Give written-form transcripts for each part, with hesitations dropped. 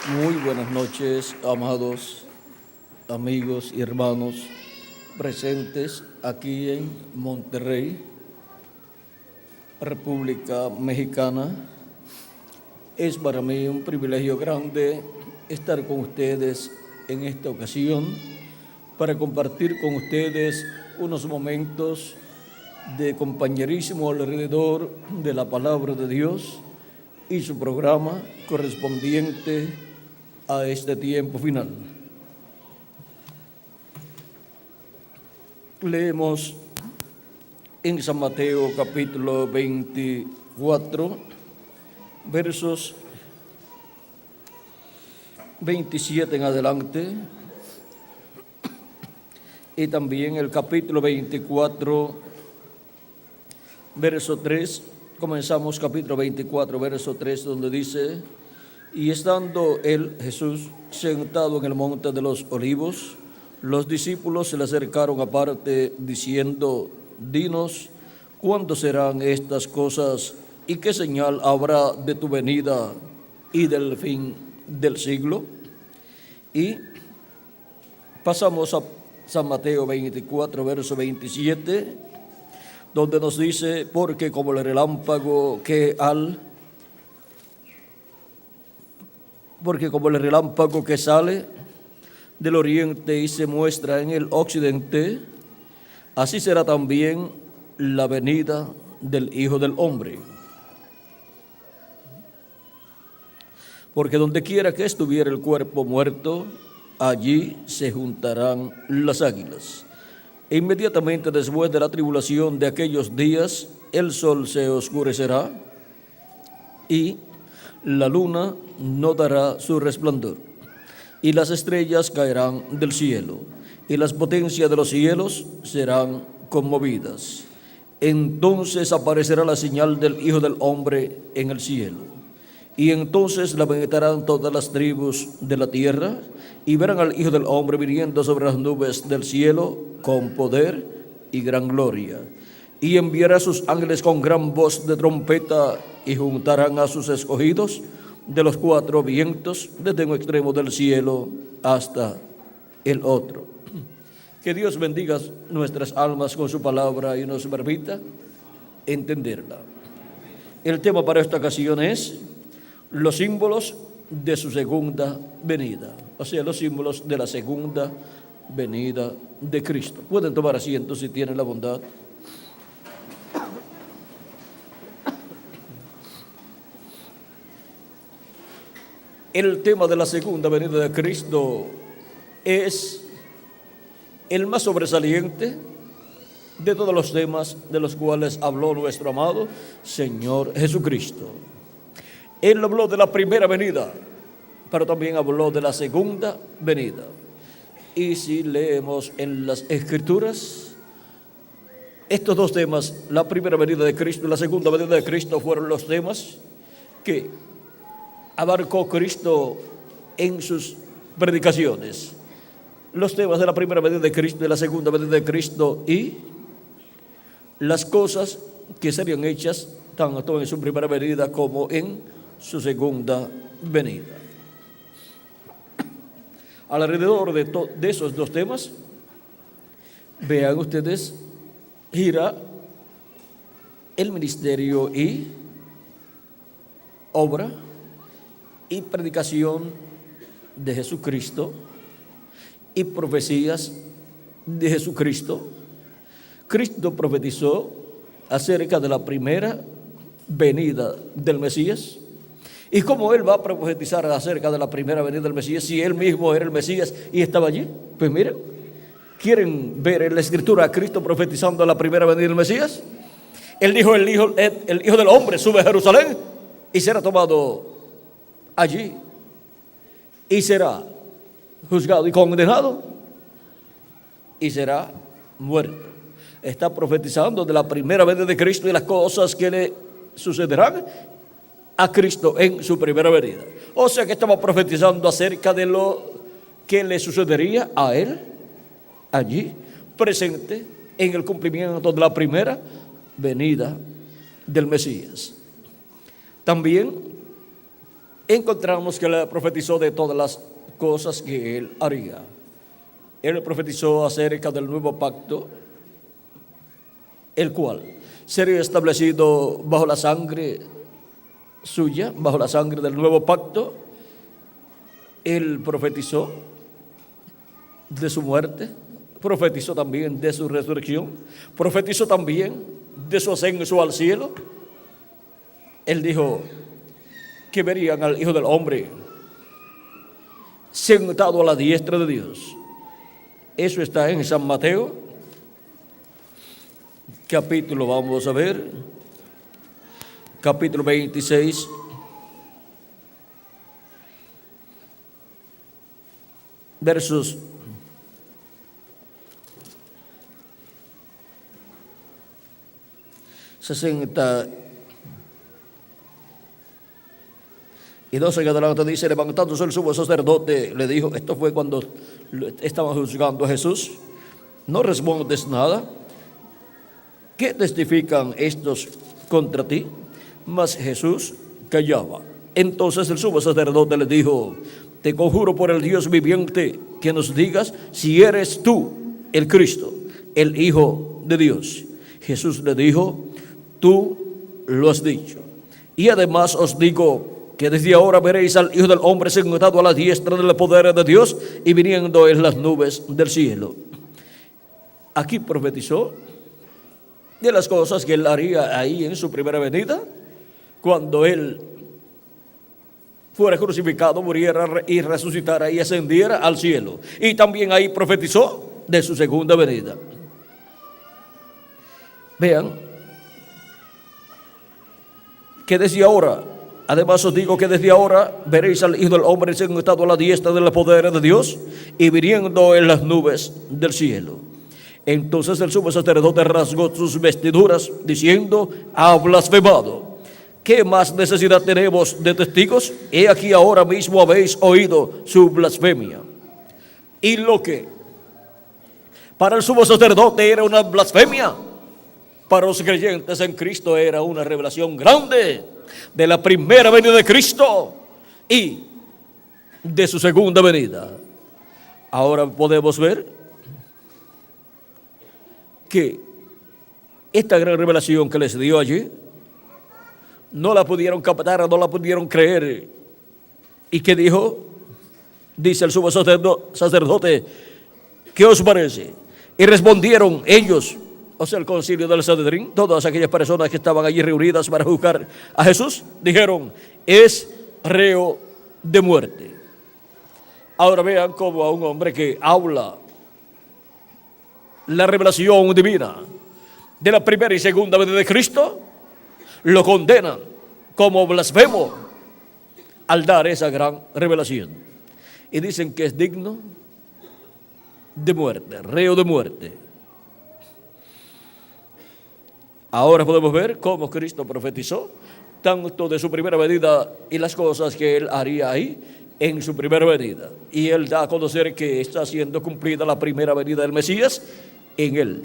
Muy buenas noches, amados amigos y hermanos presentes aquí en Monterrey, República Mexicana. Es para mí un privilegio grande estar con ustedes en esta ocasión para compartir con ustedes unos momentos de compañerismo alrededor de la palabra de Dios y su programa correspondiente a este tiempo final. Leemos en San Mateo capítulo 24, versos 27 en adelante, y también el capítulo 24, verso 3. Comenzamos capítulo 24, verso 3, donde dice: y estando él, Jesús, sentado en el monte de los olivos, los discípulos se le acercaron aparte, diciendo: dinos, ¿cuándo serán estas cosas? ¿Y qué señal habrá de tu venida y del fin del siglo? Y pasamos a San Mateo 24, verso 27, donde nos dice: porque como el relámpago que sale del oriente y se muestra en el occidente, así será también la venida del Hijo del Hombre. Porque donde quiera que estuviera el cuerpo muerto, allí se juntarán las águilas. E inmediatamente después de la tribulación de aquellos días, el sol se oscurecerá y la luna no dará su resplandor, y las estrellas caerán del cielo, y las potencias de los cielos serán conmovidas. Entonces aparecerá la señal del Hijo del Hombre en el cielo, y entonces la lamentarán todas las tribus de la tierra, y verán al Hijo del Hombre viniendo sobre las nubes del cielo con poder y gran gloria. Y enviará a sus ángeles con gran voz de trompeta, y juntarán a sus escogidos de los cuatro vientos, desde un extremo del cielo hasta el otro. Que Dios bendiga nuestras almas con su palabra y nos permita entenderla. El tema para esta ocasión es los símbolos de su segunda venida, o sea, los símbolos de la segunda venida de Cristo. Pueden tomar asiento si tienen la bondad. El tema de la segunda venida de Cristo es el más sobresaliente de todos los temas de los cuales habló nuestro amado Señor Jesucristo. Él habló de la primera venida, pero también habló de la segunda venida. Y si leemos en las Escrituras, estos dos temas, la primera venida de Cristo y la segunda venida de Cristo, fueron los temas que abarcó Cristo en sus predicaciones. Los temas de la primera venida de Cristo y la segunda venida de Cristo, y las cosas que serían hechas tanto en su primera venida como en su segunda venida. Alrededor de esos dos temas, vean ustedes, gira el ministerio y obra y predicación de Jesucristo y profecías de Jesucristo. Cristo profetizó acerca de la primera venida del Mesías. ¿Y cómo él va a profetizar acerca de la primera venida del Mesías si él mismo era el Mesías y estaba allí? Pues miren, ¿quieren ver en la Escritura a Cristo profetizando la primera venida del Mesías? Él dijo: el Hijo del Hombre sube a Jerusalén y será tomado allí y será juzgado y condenado y será muerto. Está profetizando de la primera venida de Cristo y las cosas que le sucederán a Cristo en su primera venida. O sea que estaba profetizando acerca de lo que le sucedería a él allí, presente en el cumplimiento de la primera venida del Mesías. También encontramos que Él profetizó de todas las cosas que Él haría. Él profetizó acerca del nuevo pacto, el cual sería establecido bajo la sangre suya, bajo la sangre del nuevo pacto. Él profetizó de su muerte, profetizó también de su resurrección, profetizó también de su ascenso al cielo. Él dijo que verían al Hijo del Hombre sentado a la diestra de Dios. Eso está en San Mateo, capítulo, vamos a ver, capítulo 26, versos 60 y 12 en adelante dice: levantándose el sumo sacerdote, le dijo, esto fue cuando estaban juzgando a Jesús, no respondes nada. ¿Qué testifican estos contra ti? Mas Jesús callaba. Entonces el sumo sacerdote le dijo: te conjuro por el Dios viviente que nos digas si eres tú el Cristo, el Hijo de Dios. Jesús le dijo: tú lo has dicho. Y además os digo que desde ahora veréis al Hijo del Hombre sentado a la diestra del poder de Dios y viniendo en las nubes del cielo. Aquí profetizó de las cosas que Él haría ahí en su primera venida, cuando Él fuera crucificado, muriera y resucitara y ascendiera al cielo. Y también ahí profetizó de su segunda venida. Vean que desde ahora, además os digo que desde ahora veréis al Hijo del Hombre sentado a la diestra del poder de Dios y viniendo en las nubes del cielo. Entonces el sumo sacerdote rasgó sus vestiduras diciendo: ha blasfemado. ¿Qué más necesidad tenemos de testigos? He aquí ahora mismo habéis oído su blasfemia. Y lo que para el sumo sacerdote era una blasfemia, para los creyentes en Cristo era una revelación grande de la primera venida de Cristo y de su segunda venida. Ahora podemos ver que esta gran revelación que les dio allí no la pudieron captar, no la pudieron creer. ¿Y qué dijo? Dice el sumo sacerdote: ¿qué os parece? Y respondieron ellos, o sea, el concilio del Sanedrín, todas aquellas personas que estaban allí reunidas para juzgar a Jesús, dijeron: es reo de muerte. Ahora vean cómo a un hombre que habla la revelación divina de la primera y segunda venida de Cristo, lo condenan como blasfemo al dar esa gran revelación. Y dicen que es digno de muerte, reo de muerte. Ahora podemos ver cómo Cristo profetizó tanto de su primera venida y las cosas que Él haría ahí en su primera venida. Y Él da a conocer que está siendo cumplida la primera venida del Mesías en Él.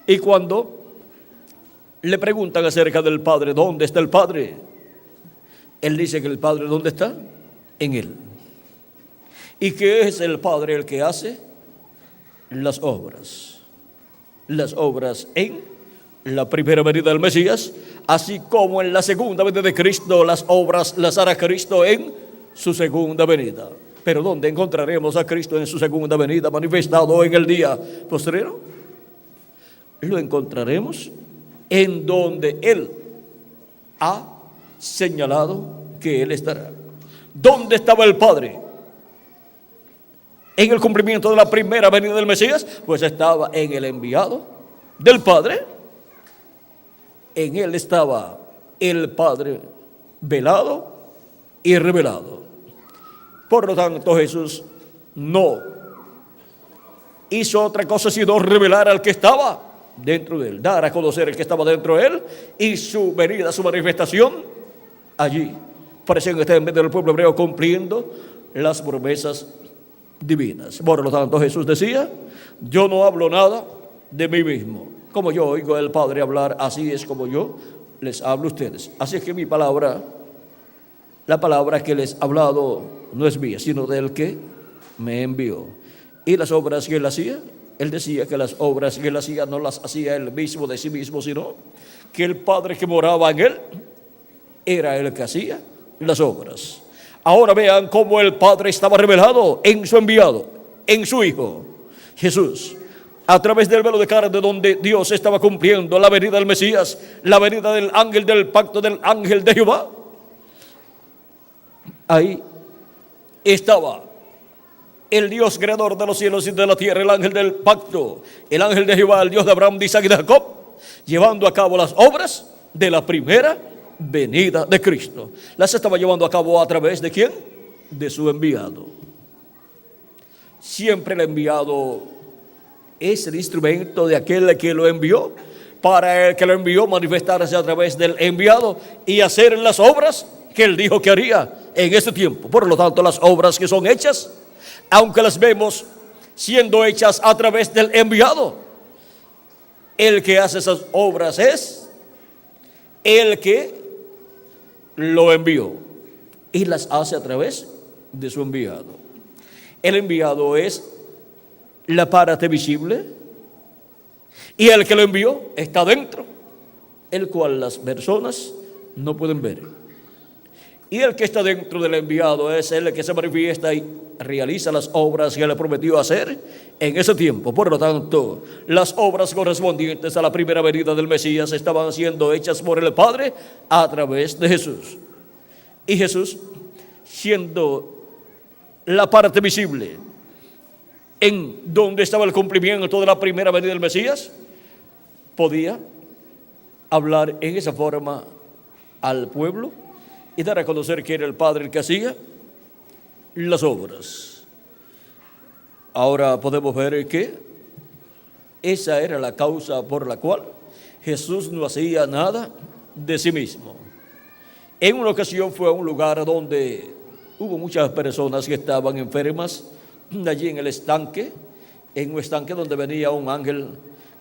Y cuando le preguntan acerca del Padre, ¿dónde está el Padre? Él dice que el Padre, ¿dónde está? En Él. ¿Y qué es el Padre? El que hace las obras. Las obras en la primera venida del Mesías, así como en la segunda venida de Cristo, las obras las hará Cristo en su segunda venida. Pero ¿dónde encontraremos a Cristo en su segunda venida manifestado en el día postrero? Lo encontraremos en donde Él ha señalado que Él estará. ¿Dónde estaba el Padre en el cumplimiento de la primera venida del Mesías? Pues estaba en el enviado del Padre. En Él estaba el Padre velado y revelado. Por lo tanto, Jesús no hizo otra cosa sino revelar al que estaba dentro de Él, dar a conocer el que estaba dentro de Él y su venida, su manifestación allí, parecía que está en medio del pueblo hebreo cumpliendo las promesas divinas. Por lo tanto, Jesús decía: yo no hablo nada de mí mismo. Como yo oigo al Padre hablar, así es como yo les hablo a ustedes. Así es que mi palabra la palabra que les he hablado no es mía, sino del que me envió. Y las obras que él hacía, él decía que las obras que él hacía no las hacía él mismo de sí mismo, sino que el Padre que moraba en él era el que hacía las obras. Ahora vean cómo el Padre estaba revelado en su enviado, en su Hijo Jesús, a través del velo de carne, donde Dios estaba cumpliendo la venida del Mesías, la venida del ángel del pacto, del ángel de Jehová. Ahí estaba el Dios creador de los cielos y de la tierra, el ángel del pacto, el ángel de Jehová, el Dios de Abraham, de Isaac y de Jacob, llevando a cabo las obras de la primera venida de Cristo. Las estaba llevando a cabo a través de ¿quién? De su enviado. Siempre el enviado es el instrumento de aquel que lo envió, para el que lo envió manifestarse a través del enviado y hacer las obras que él dijo que haría en ese tiempo. Por lo tanto, las obras que son hechas, aunque las vemos siendo hechas a través del enviado, el que hace esas obras es el que lo envió y las hace a través de su enviado. El enviado es la parte visible y el que lo envió está dentro, el cual las personas no pueden ver. Y el que está dentro del enviado es el que se manifiesta y realiza las obras que le prometió hacer en ese tiempo. Por lo tanto, las obras correspondientes a la primera venida del Mesías estaban siendo hechas por el Padre a través de Jesús. Y Jesús, siendo la parte visible en donde estaba el cumplimiento de la primera venida del Mesías, podía hablar en esa forma al pueblo y dar a conocer que era el Padre el que hacía las obras. Ahora podemos ver que esa era la causa por la cual Jesús no hacía nada de sí mismo. En una ocasión fue a un lugar donde hubo muchas personas que estaban enfermas, allí en el estanque, en un estanque donde venía un ángel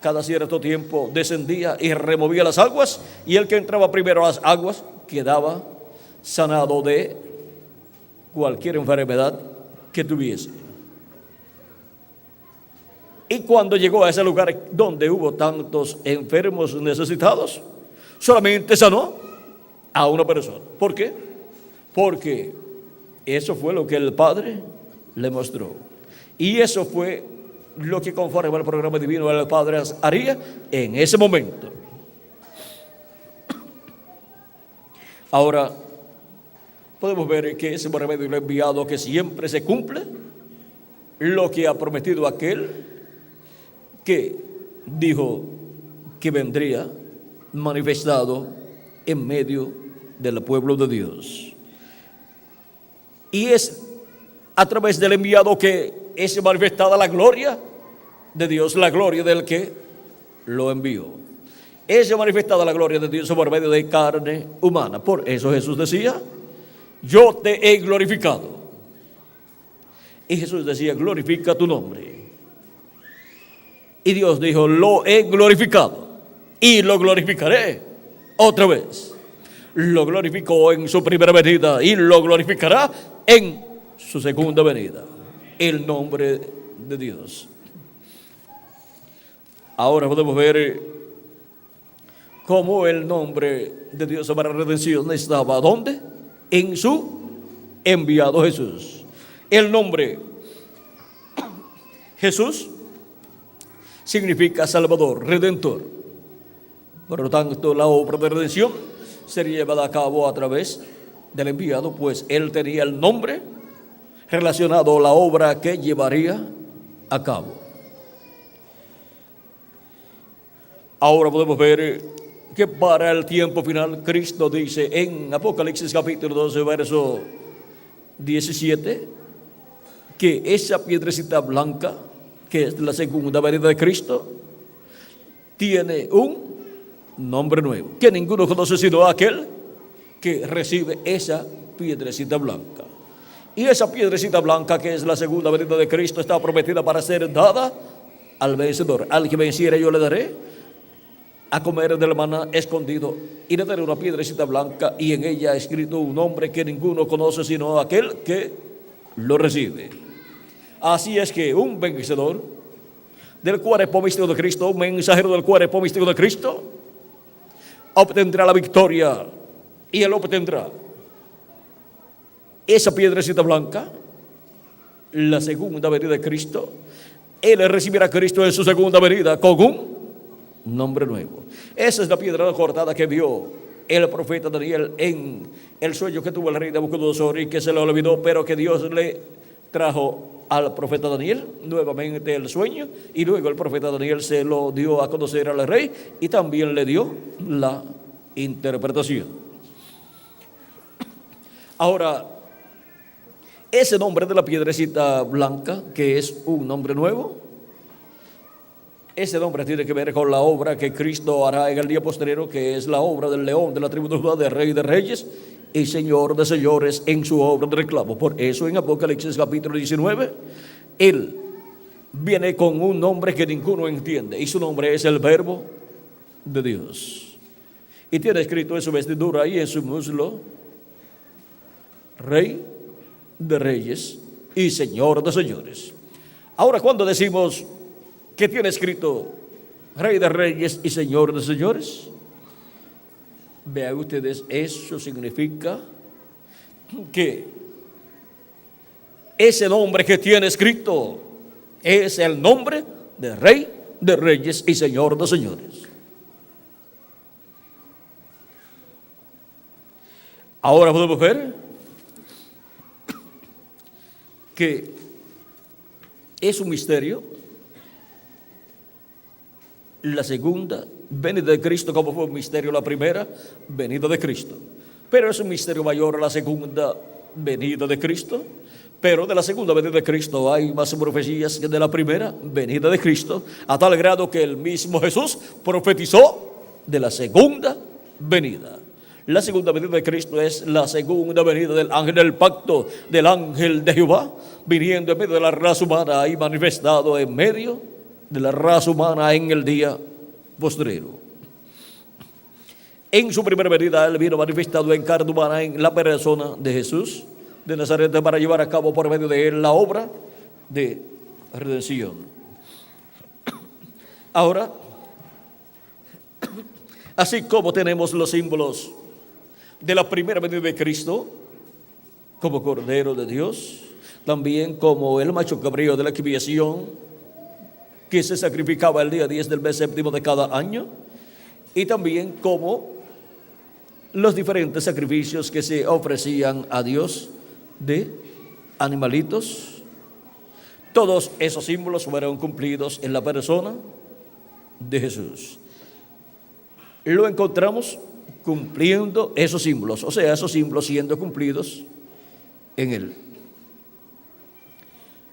cada cierto tiempo, descendía y removía las aguas, y el que entraba primero a las aguas quedaba sanado de cualquier enfermedad que tuviese. Y cuando llegó a ese lugar donde hubo tantos enfermos necesitados, solamente sanó a una persona. ¿Por qué? Porque eso fue lo que el Padre le mostró. Y eso fue lo que conforme al programa divino el Padre haría en ese momento. Ahora podemos ver que ese remedio lo ha enviado, que siempre se cumple lo que ha prometido aquel que dijo que vendría manifestado en medio del pueblo de Dios. Y es a través del enviado que es manifestada la gloria de Dios, la gloria del que lo envió. Es manifestada la gloria de Dios por medio de carne humana. Por eso Jesús decía: yo te he glorificado. Y Jesús decía: glorifica tu nombre. Y Dios dijo: lo he glorificado y lo glorificaré otra vez. Lo glorificó en su primera venida y lo glorificará en su segunda venida. El nombre de Dios. Ahora podemos ver cómo el nombre de Dios para redención estaba ¿dónde? En su enviado Jesús. El nombre Jesús significa Salvador, Redentor. Por lo tanto, la obra de redención sería llevada a cabo a través del enviado, pues él tenía el nombre relacionado a la obra que llevaría a cabo. Ahora podemos ver que para el tiempo final Cristo dice en Apocalipsis capítulo 12 verso 17 que esa piedrecita blanca, que es la segunda venida de Cristo, tiene un nombre nuevo, que ninguno conoce sino aquel que recibe esa piedrecita blanca. Y esa piedrecita blanca, que es la segunda venida de Cristo, está prometida para ser dada al vencedor. Al que venciere yo le daré a comer del maná escondido, y le daré una piedrecita blanca, y en ella ha escrito un nombre que ninguno conoce sino aquel que lo recibe. Así es que un vencedor del cuerpo místico de Cristo, un mensajero del cuerpo místico de Cristo, obtendrá la victoria, y él obtendrá esa piedrecita blanca, la segunda venida de Cristo. Él recibirá a Cristo en su segunda venida con un nombre nuevo. Esa es la piedra cortada que vio el profeta Daniel en el sueño que tuvo el rey Nabucodonosor y que se le olvidó, pero que Dios le trajo al profeta Daniel nuevamente el sueño, y luego el profeta Daniel se lo dio a conocer al rey y también le dio la interpretación. Ahora, ese nombre de la piedrecita blanca, que es un nombre nuevo, ese nombre tiene que ver con la obra que Cristo hará en el día postrero, que es la obra del león de la tribu de Judá, de Rey de Reyes y Señor de Señores en su obra de reclamo. Por eso en Apocalipsis capítulo 19, Él viene con un nombre que ninguno entiende, y su nombre es el Verbo de Dios. Y tiene escrito en su vestidura y en su muslo: Rey de Reyes y Señor de Señores. Ahora, cuando decimos que tiene escrito Rey de Reyes y Señor de Señores, vean ustedes, eso significa que ese nombre que tiene escrito es el nombre de Rey de Reyes y Señor de Señores. Ahora podemos ver que es un misterio la segunda venida de Cristo, como fue un misterio la primera venida de Cristo. Pero es un misterio mayor la segunda venida de Cristo. Pero de la segunda venida de Cristo hay más profecías que de la primera venida de Cristo, a tal grado que el mismo Jesús profetizó de la segunda venida. La segunda venida de Cristo es la segunda venida del ángel del pacto, del ángel de Jehová, viniendo en medio de la raza humana y manifestado en medio de la raza humana en el día postrero. En su primera venida, Él vino manifestado en carne humana en la persona de Jesús de Nazaret, para llevar a cabo por medio de Él la obra de redención. Ahora, así como tenemos los símbolos de la primera venida de Cristo, como Cordero de Dios, también como el macho cabrío de la expiación, que se sacrificaba el día 10 del mes séptimo de cada año, y también como los diferentes sacrificios que se ofrecían a Dios de animalitos. Todos esos símbolos fueron cumplidos en la persona de Jesús. Lo encontramos cumpliendo esos símbolos, o sea, esos símbolos siendo cumplidos en Él.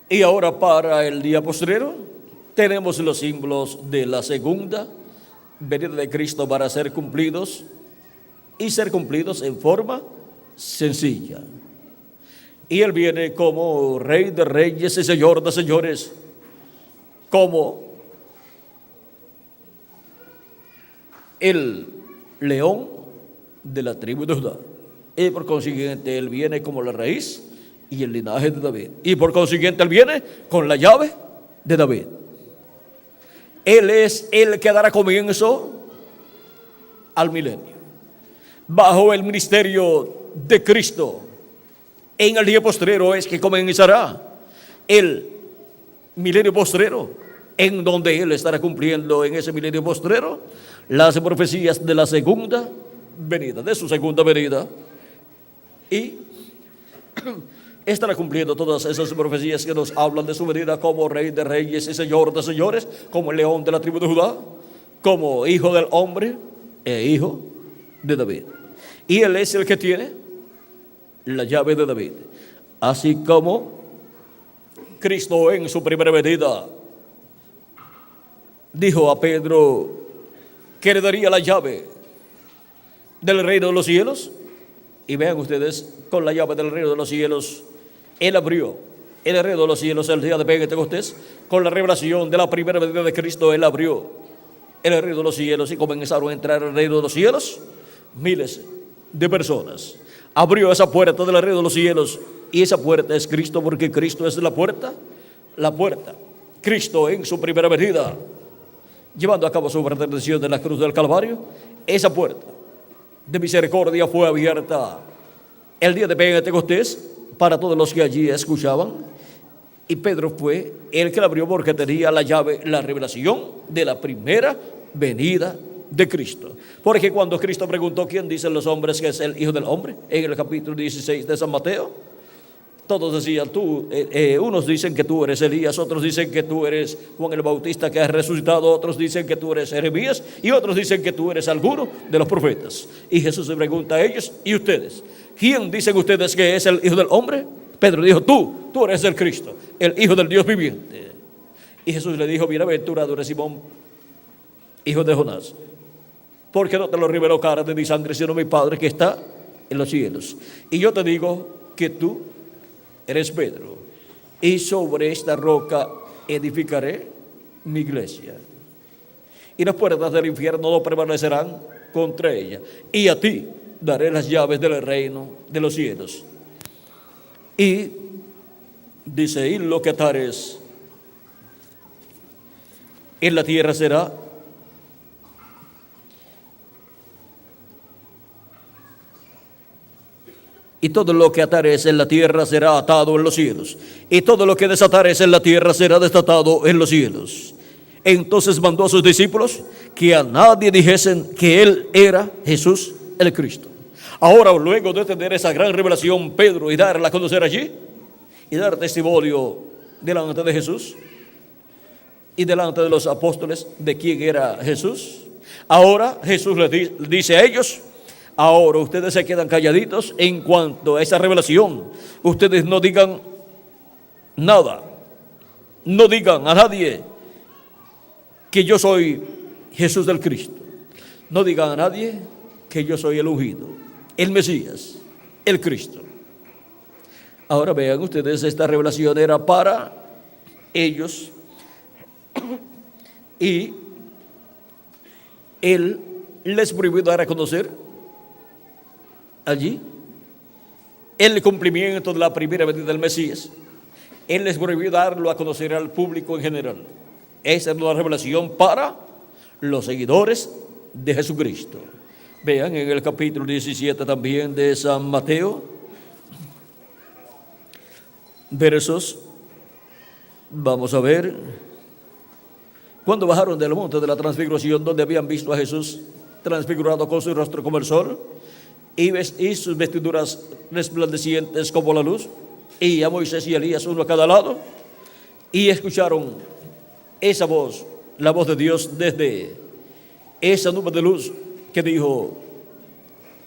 Y ahora, para el día postrero, tenemos los símbolos de la segunda venida de Cristo para ser cumplidos, y ser cumplidos en forma sencilla. Y Él viene como Rey de Reyes y Señor de Señores, como el león de la tribu de Judá. Y por consiguiente, Él viene como la raíz y el linaje de David. Y por consiguiente, Él viene con la llave de David. Él es el que dará comienzo al milenio. Bajo el ministerio de Cristo, en el día postrero es que comenzará el milenio postrero, en donde Él estará cumpliendo en ese milenio postrero las profecías de la segunda venida, de su segunda venida, y estará cumpliendo todas esas profecías que nos hablan de su venida como Rey de Reyes y Señor de Señores, como el león de la tribu de Judá, como Hijo del Hombre e Hijo de David. Y Él es el que tiene la llave de David. Así como Cristo en su primera venida dijo a Pedro que le daría la llave del reino de los cielos. Y vean ustedes, con la llave del reino de los cielos, Él abrió el reino de los cielos el día de Pentecostés. Con la revelación de la primera venida de Cristo, Él abrió en el reino de los cielos, y comenzaron a entrar en el reino de los cielos miles de personas. Abrió esa puerta del reino de los cielos, y esa puerta es Cristo, porque Cristo es la puerta. Cristo en su primera venida, llevando a cabo su redención de la cruz del Calvario, esa puerta de misericordia fue abierta el día de Pentecostés para todos los que allí escuchaban, y Pedro fue el que la abrió porque tenía la llave, la revelación de la primera venida de Cristo. Porque cuando Cristo preguntó quién dicen los hombres que es el Hijo del Hombre, en el capítulo 16 de San Mateo, todos decían, unos dicen que tú eres Elías, otros dicen que tú eres Juan el Bautista que has resucitado, otros dicen que tú eres Jeremías, y otros dicen que tú eres alguno de los profetas. Y Jesús le pregunta a ellos, ¿y ustedes? ¿Quién dicen ustedes que es el Hijo del Hombre? Pedro dijo, tú eres el Cristo, el Hijo del Dios viviente. Y Jesús le dijo, bienaventurado eres Simón, hijo de Jonás, porque no te lo reveló carne ni sangre, sino mi Padre que está en los cielos. Y yo te digo que tú eres Pedro, y sobre esta roca edificaré mi iglesia, y las puertas del infierno no prevalecerán contra ella, y a ti daré las llaves del reino de los cielos. Y dice, y lo que atares en la tierra será y todo lo que atares en la tierra será atado en los cielos, y todo lo que desatares en la tierra será desatado en los cielos. Entonces mandó a sus discípulos que a nadie dijesen que él era Jesús el Cristo. Ahora, luego de tener esa gran revelación, Pedro, y darla a conocer allí, y dar testimonio delante de Jesús y delante de los apóstoles de quién era Jesús, ahora Jesús les dice a ellos, ahora ustedes se quedan calladitos en cuanto a esa revelación. Ustedes no digan nada, no digan a nadie que yo soy Jesús del Cristo. No digan a nadie que yo soy el ungido, el Mesías, el Cristo. Ahora vean ustedes, esta revelación era para ellos, y Él les prohibió dar a conocer allí el cumplimiento de la primera venida del Mesías. Él les prohibió darlo a conocer al público en general. Esa es una revelación para los seguidores de Jesucristo. Vean en el capítulo 17 también de San Mateo, versos, vamos a ver, cuando bajaron del monte de la transfiguración, donde habían visto a Jesús transfigurado con su rostro como el sol, y sus vestiduras resplandecientes como la luz, y a Moisés y Elías uno a cada lado, y escucharon esa voz, la voz de Dios desde esa nube de luz que dijo,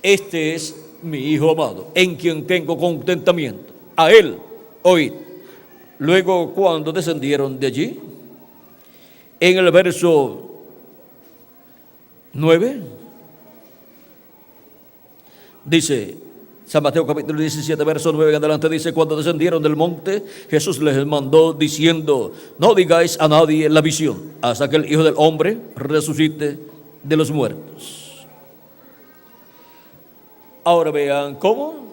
este es mi Hijo amado, en quien tengo contentamiento, a Él oíd. Luego, cuando descendieron de allí, en el verso 9, dice, San Mateo capítulo 17, verso 9 en adelante, dice, cuando descendieron del monte, Jesús les mandó diciendo, no digáis a nadie la visión, hasta que el Hijo del Hombre resucite de los muertos. Ahora vean cómo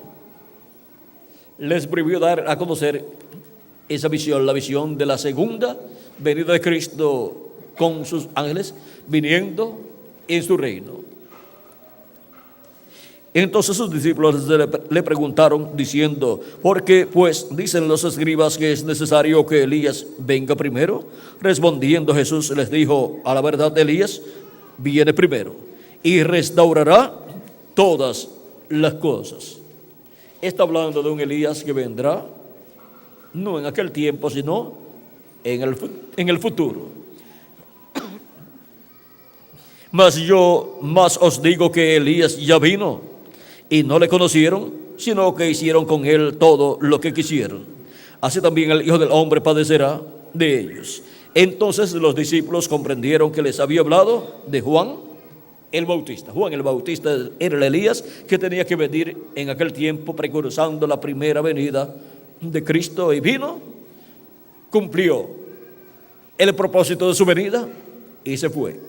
les prohibió dar a conocer esa visión, la visión de la segunda venida de Cristo con sus ángeles viniendo en su reino. Entonces sus discípulos le preguntaron diciendo, ¿por qué pues dicen los escribas que es necesario que Elías venga primero? Respondiendo Jesús les dijo, a la verdad Elías viene primero y restaurará todas las cosas. Está hablando de un Elías que vendrá no en aquel tiempo, sino en el futuro. Mas os digo que Elías ya vino y no le conocieron, sino que hicieron con él todo lo que quisieron. Así también el Hijo del Hombre padecerá de ellos. Entonces los discípulos comprendieron que les había hablado de Juan el Bautista. Juan el Bautista era el Elías que tenía que venir en aquel tiempo precursando la primera venida de Cristo, y vino, cumplió el propósito de su venida y se fue.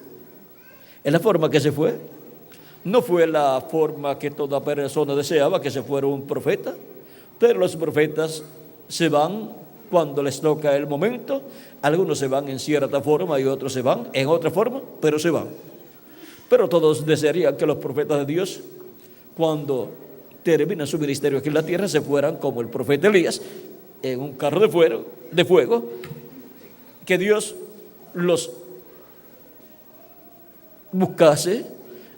En la forma que se fue, no fue la forma que toda persona deseaba, que se fuera un profeta, pero los profetas se van cuando les toca el momento. Algunos se van en cierta forma y otros se van en otra forma, pero se van. Pero todos desearían que los profetas de Dios, cuando terminan su ministerio aquí en la tierra, se fueran como el profeta Elías, en un carro de fuego, que Dios los buscase,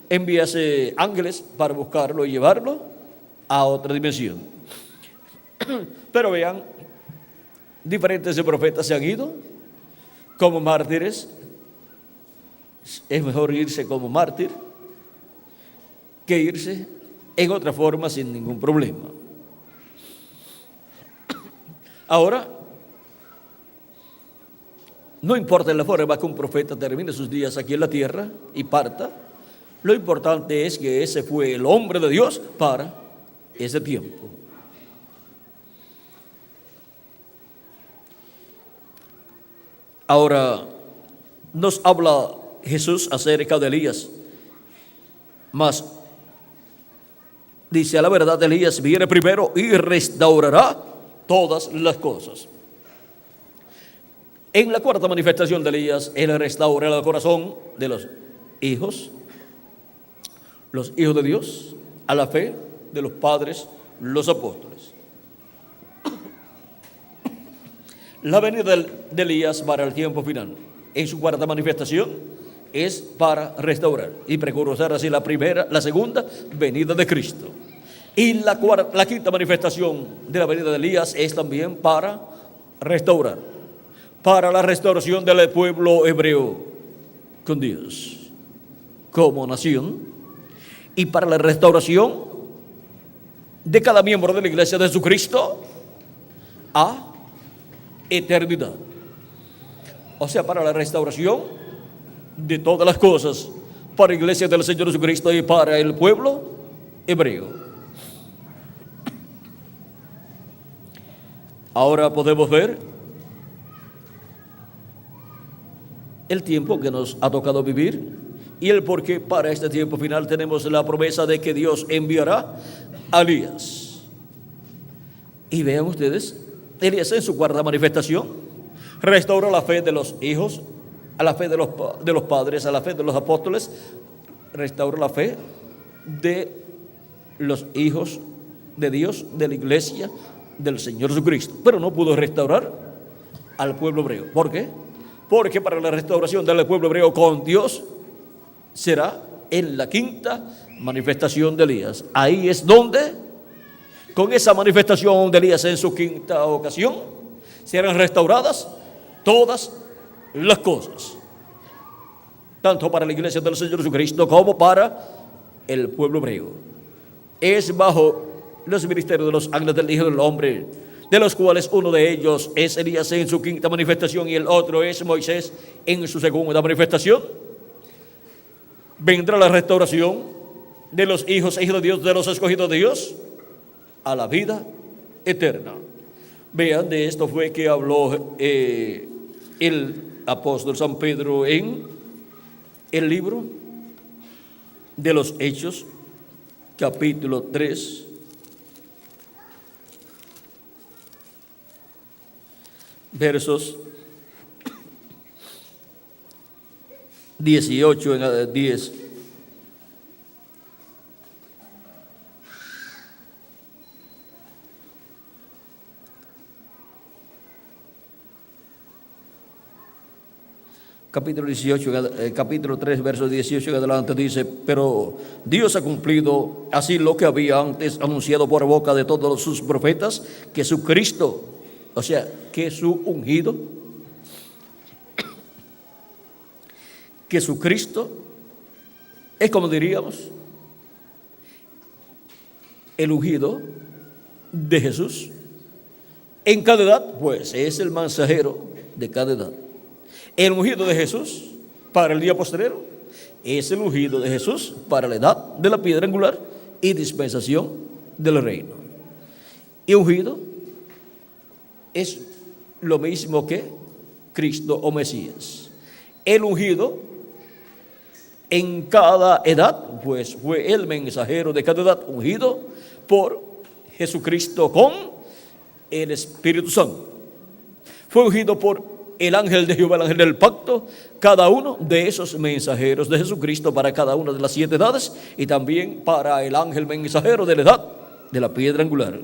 enviase ángeles para buscarlo y llevarlo a otra dimensión. Pero vean, diferentes profetas se han ido como mártires. Es mejor irse como mártir que irse en otra forma sin ningún problema. Ahora, no importa la forma que un profeta termine sus días aquí en la tierra y parta, lo importante es que ese fue el hombre de Dios para ese tiempo. Ahora, nos habla Jesús acerca de Elías, mas dice: a la verdad, Elías viene primero y restaurará todas las cosas. En la cuarta manifestación de Elías, él restaura el corazón de los hijos de Dios, a la fe de los padres, los apóstoles. La venida de Elías para el tiempo final, en su cuarta manifestación, es para restaurar y precursar así la segunda venida de Cristo. Y la quinta manifestación de la venida de Elías es también para restaurar, para la restauración del pueblo hebreo con Dios como nación, y para la restauración de cada miembro de la iglesia de Jesucristo a eternidad. O sea, para la restauración de todas las cosas, para la iglesia del Señor Jesucristo y para el pueblo hebreo. Ahora podemos ver el tiempo que nos ha tocado vivir y el por qué para este tiempo final tenemos la promesa de que Dios enviará a Elías. Y vean ustedes, Elías en su cuarta manifestación restaura la fe de los hijos, a la fe de los padres, a la fe de los apóstoles, restaura la fe de los hijos de Dios, de la iglesia del Señor Jesucristo, pero no pudo restaurar al pueblo hebreo. ¿Por qué? Porque para la restauración del pueblo hebreo con Dios será en la quinta manifestación de Elías. Ahí es donde, con esa manifestación de Elías en su quinta ocasión, serán restauradas todas las cosas, tanto para la iglesia del Señor Jesucristo como para el pueblo hebreo. Es bajo los ministerios de los ángeles del Hijo del Hombre, de los cuales uno de ellos es Elías en su quinta manifestación y el otro es Moisés en su segunda manifestación, vendrá la restauración de los hijos e hijas de Dios, de los escogidos de Dios, a la vida eterna. Vean, de esto fue que habló el apóstol San Pedro en el libro de los Hechos, capítulo 3, versos 18 en 10. Capítulo 18, capítulo 3, versos 18 en adelante dice: pero Dios ha cumplido así lo que había antes anunciado por boca de todos sus profetas, que su Cristo, o sea, que su ungido, que su Cristo es, como diríamos, el ungido de Jesús. En cada edad, pues, es el mensajero de cada edad. El ungido de Jesús para el día postrero es el ungido de Jesús para la edad de la piedra angular y dispensación del reino. Y ungido es lo mismo que Cristo o Mesías. El ungido en cada edad, pues fue el mensajero de cada edad ungido por Jesucristo con el Espíritu Santo. Fue ungido por el ángel de Jehová, el ángel del pacto, cada uno de esos mensajeros de Jesucristo para cada una de las 7 edades, y también para el ángel mensajero de la edad de la piedra angular.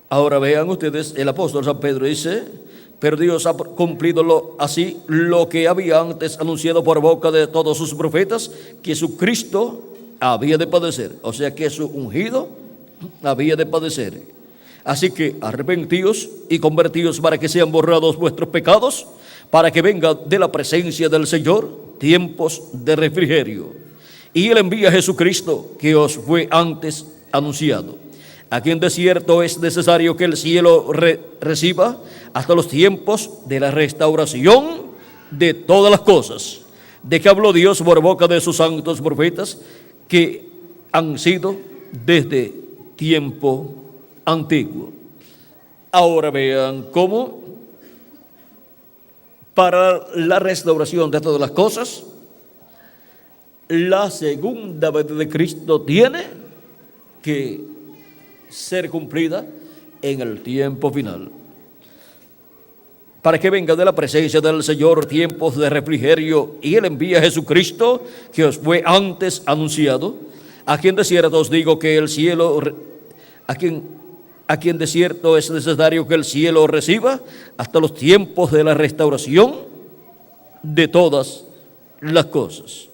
Ahora vean ustedes, el apóstol San Pedro dice: pero Dios ha cumplido así lo que había antes anunciado por boca de todos sus profetas, que su Cristo había de padecer. O sea que su ungido había de padecer. Así que arrepentíos y convertíos para que sean borrados vuestros pecados, para que venga de la presencia del Señor tiempos de refrigerio. Y Él envía a Jesucristo, que os fue antes anunciado, a quien de cierto es necesario que el cielo reciba hasta los tiempos de la restauración de todas las cosas, de que habló Dios por boca de sus santos profetas, que han sido desde tiempo antiguo. Ahora vean cómo para la restauración de todas las cosas, la segunda venida de Cristo tiene que ser cumplida en el tiempo final, para que venga de la presencia del Señor tiempos de refrigerio, y Él envía a Jesucristo, que os fue antes anunciado, a quien de cierto os digo que el cielo, a quien de cierto es necesario que el cielo reciba hasta los tiempos de la restauración de todas las cosas.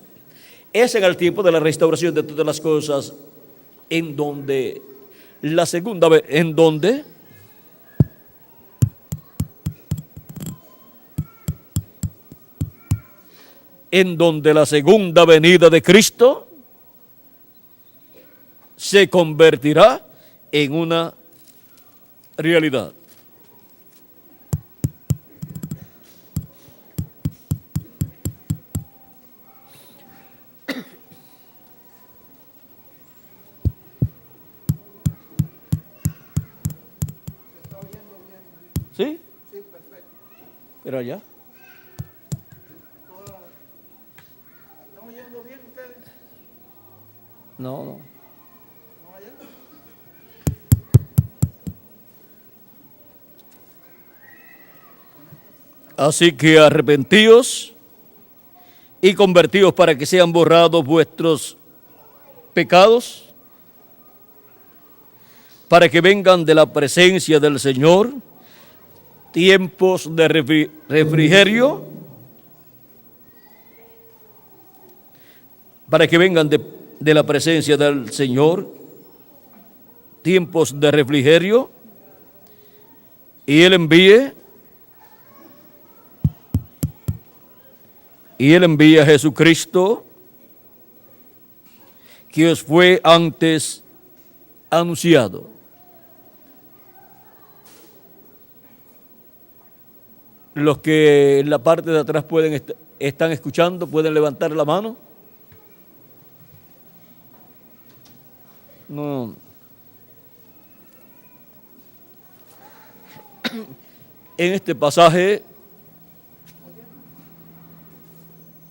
Es en el tiempo de la restauración de todas las cosas en donde la segunda vez, en donde la segunda venida de Cristo se convertirá en una realidad. ¿Sí? Sí, perfecto. Pero allá. ¿Están oyendo bien ustedes? No. Así que arrepentíos y convertíos para que sean borrados vuestros pecados, para que vengan de la presencia del Señor tiempos de refrigerio, para que vengan de la presencia del Señor tiempos de refrigerio, y Él envía a Jesucristo, que os fue antes anunciado. Los que en la parte de atrás están escuchando, pueden levantar la mano. No. En este pasaje,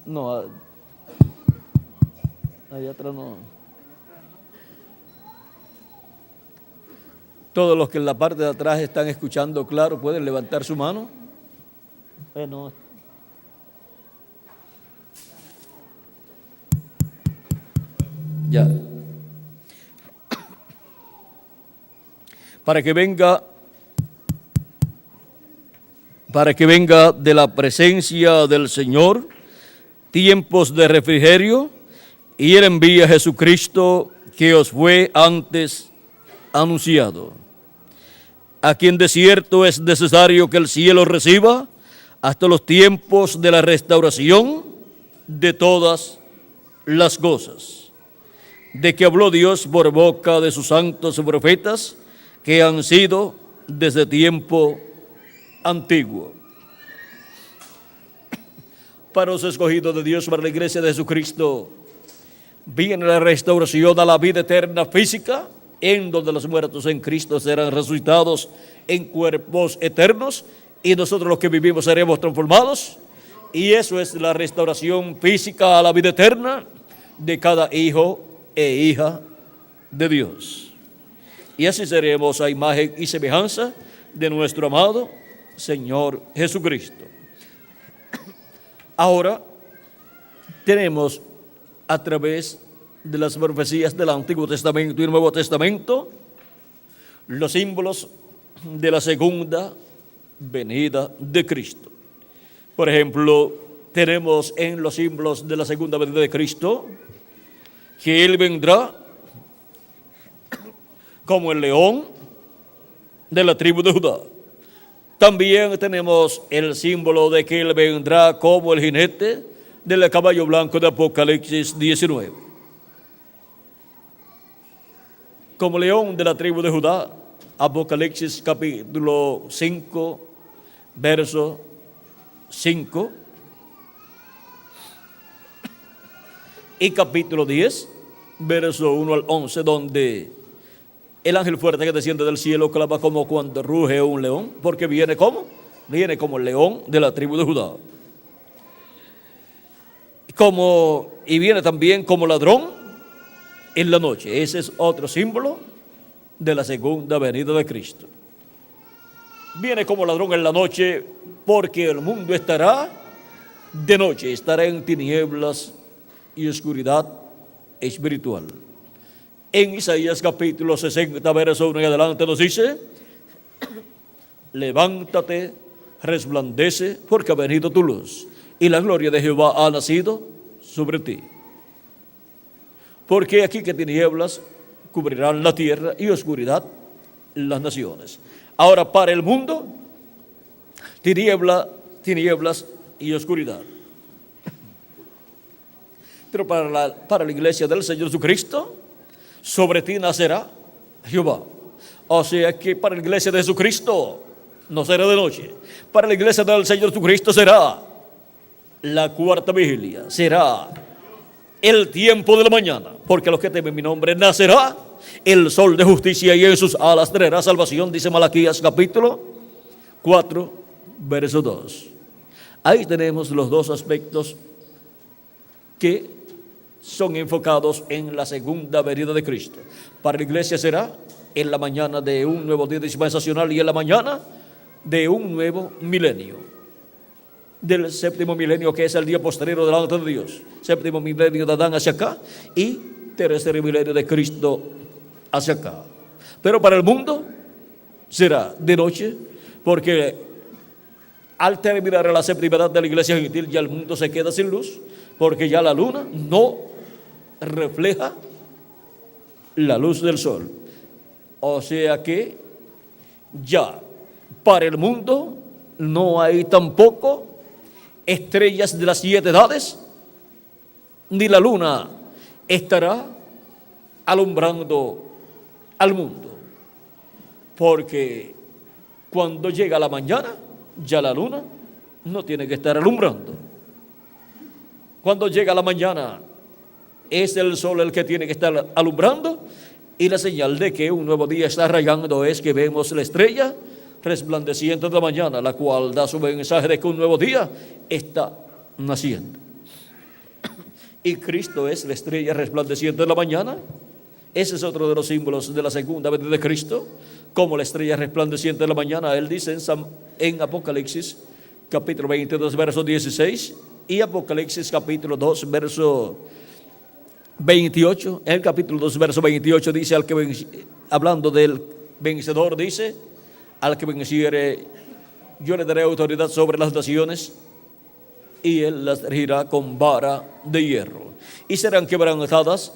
no, allá atrás no. Todos los que en la parte de atrás están escuchando claro, pueden levantar su mano. No. Ya. Para que venga de la presencia del Señor tiempos de refrigerio, y Él envía a Jesucristo, que os fue antes anunciado, a quien de cierto es necesario que el cielo reciba hasta los tiempos de la restauración de todas las cosas, de que habló Dios por boca de sus santos profetas, que han sido desde tiempo antiguo. Para los escogidos de Dios, para la iglesia de Jesucristo, viene la restauración a la vida eterna física, en donde los muertos en Cristo serán resucitados en cuerpos eternos, y nosotros los que vivimos seremos transformados Y eso es la restauración física a la vida eterna de cada hijo e hija de Dios. Y así seremos a imagen y semejanza de nuestro amado Señor Jesucristo. Ahora tenemos, a través de las profecías del Antiguo Testamento y el Nuevo Testamento, los símbolos de la segunda venida de Cristo. Por ejemplo, tenemos en los símbolos de la segunda venida de Cristo que Él vendrá como el león de la tribu de Judá. También tenemos el símbolo de que Él vendrá como el jinete del caballo blanco de Apocalipsis 19. Como león de la tribu de Judá, Apocalipsis capítulo 5, verso 5, y capítulo 10, verso 1 al 11, donde el ángel fuerte que desciende del cielo clama como cuando ruge un león, porque viene como el león de la tribu de Judá. Y viene también como ladrón en la noche. Ese es otro símbolo de la segunda venida de Cristo. Viene como ladrón en la noche porque el mundo estará de noche, estará en tinieblas y oscuridad espiritual. En Isaías capítulo 60, verso 1 en adelante nos dice: levántate, resplandece, porque ha venido tu luz, y la gloria de Jehová ha nacido sobre ti. Porque aquí que tinieblas cubrirán la tierra y oscuridad las naciones. Ahora, para el mundo, tinieblas y oscuridad. Pero para la iglesia del Señor Jesucristo, sobre ti nacerá Jehová. O sea que para la iglesia de Jesucristo no será de noche. Para la iglesia del Señor Jesucristo será la cuarta vigilia, será el tiempo de la mañana, porque a los que temen mi nombre nacerá el sol de justicia y en sus alas traerá salvación, dice Malaquías capítulo 4, verso 2. Ahí tenemos los dos aspectos que son enfocados en la segunda venida de Cristo. Para la iglesia será en la mañana de un nuevo día dispensacional y en la mañana de un nuevo milenio, del séptimo milenio, que es el día posterior delante de Dios. Séptimo milenio de Adán hacia acá y tercer milenio de Cristo hacia acá. Pero para el mundo será de noche, porque al terminar la séptima edad de la iglesia gentil ya el mundo se queda sin luz, porque ya la luna no refleja la luz del sol. O sea que ya para el mundo no hay tampoco estrellas de las 7 edades, ni la luna estará alumbrando al mundo, porque cuando llega la mañana ya la luna no tiene que estar alumbrando. Cuando llega la mañana es el sol el que tiene que estar alumbrando, y la señal de que un nuevo día está rayando es que vemos la estrella resplandeciente de la mañana, la cual da su mensaje de que un nuevo día está naciendo. Y Cristo es la estrella resplandeciente de la mañana. Ese es otro de los símbolos de la segunda venida de Cristo, como la estrella resplandeciente de la mañana. Él dice en Apocalipsis capítulo 22, verso 16, y Apocalipsis capítulo 2, verso 28. En el capítulo 2, verso 28 dice, hablando del vencedor, dice: al que venciere, yo le daré autoridad sobre las naciones, y él las regirá con vara de hierro, y serán quebrantadas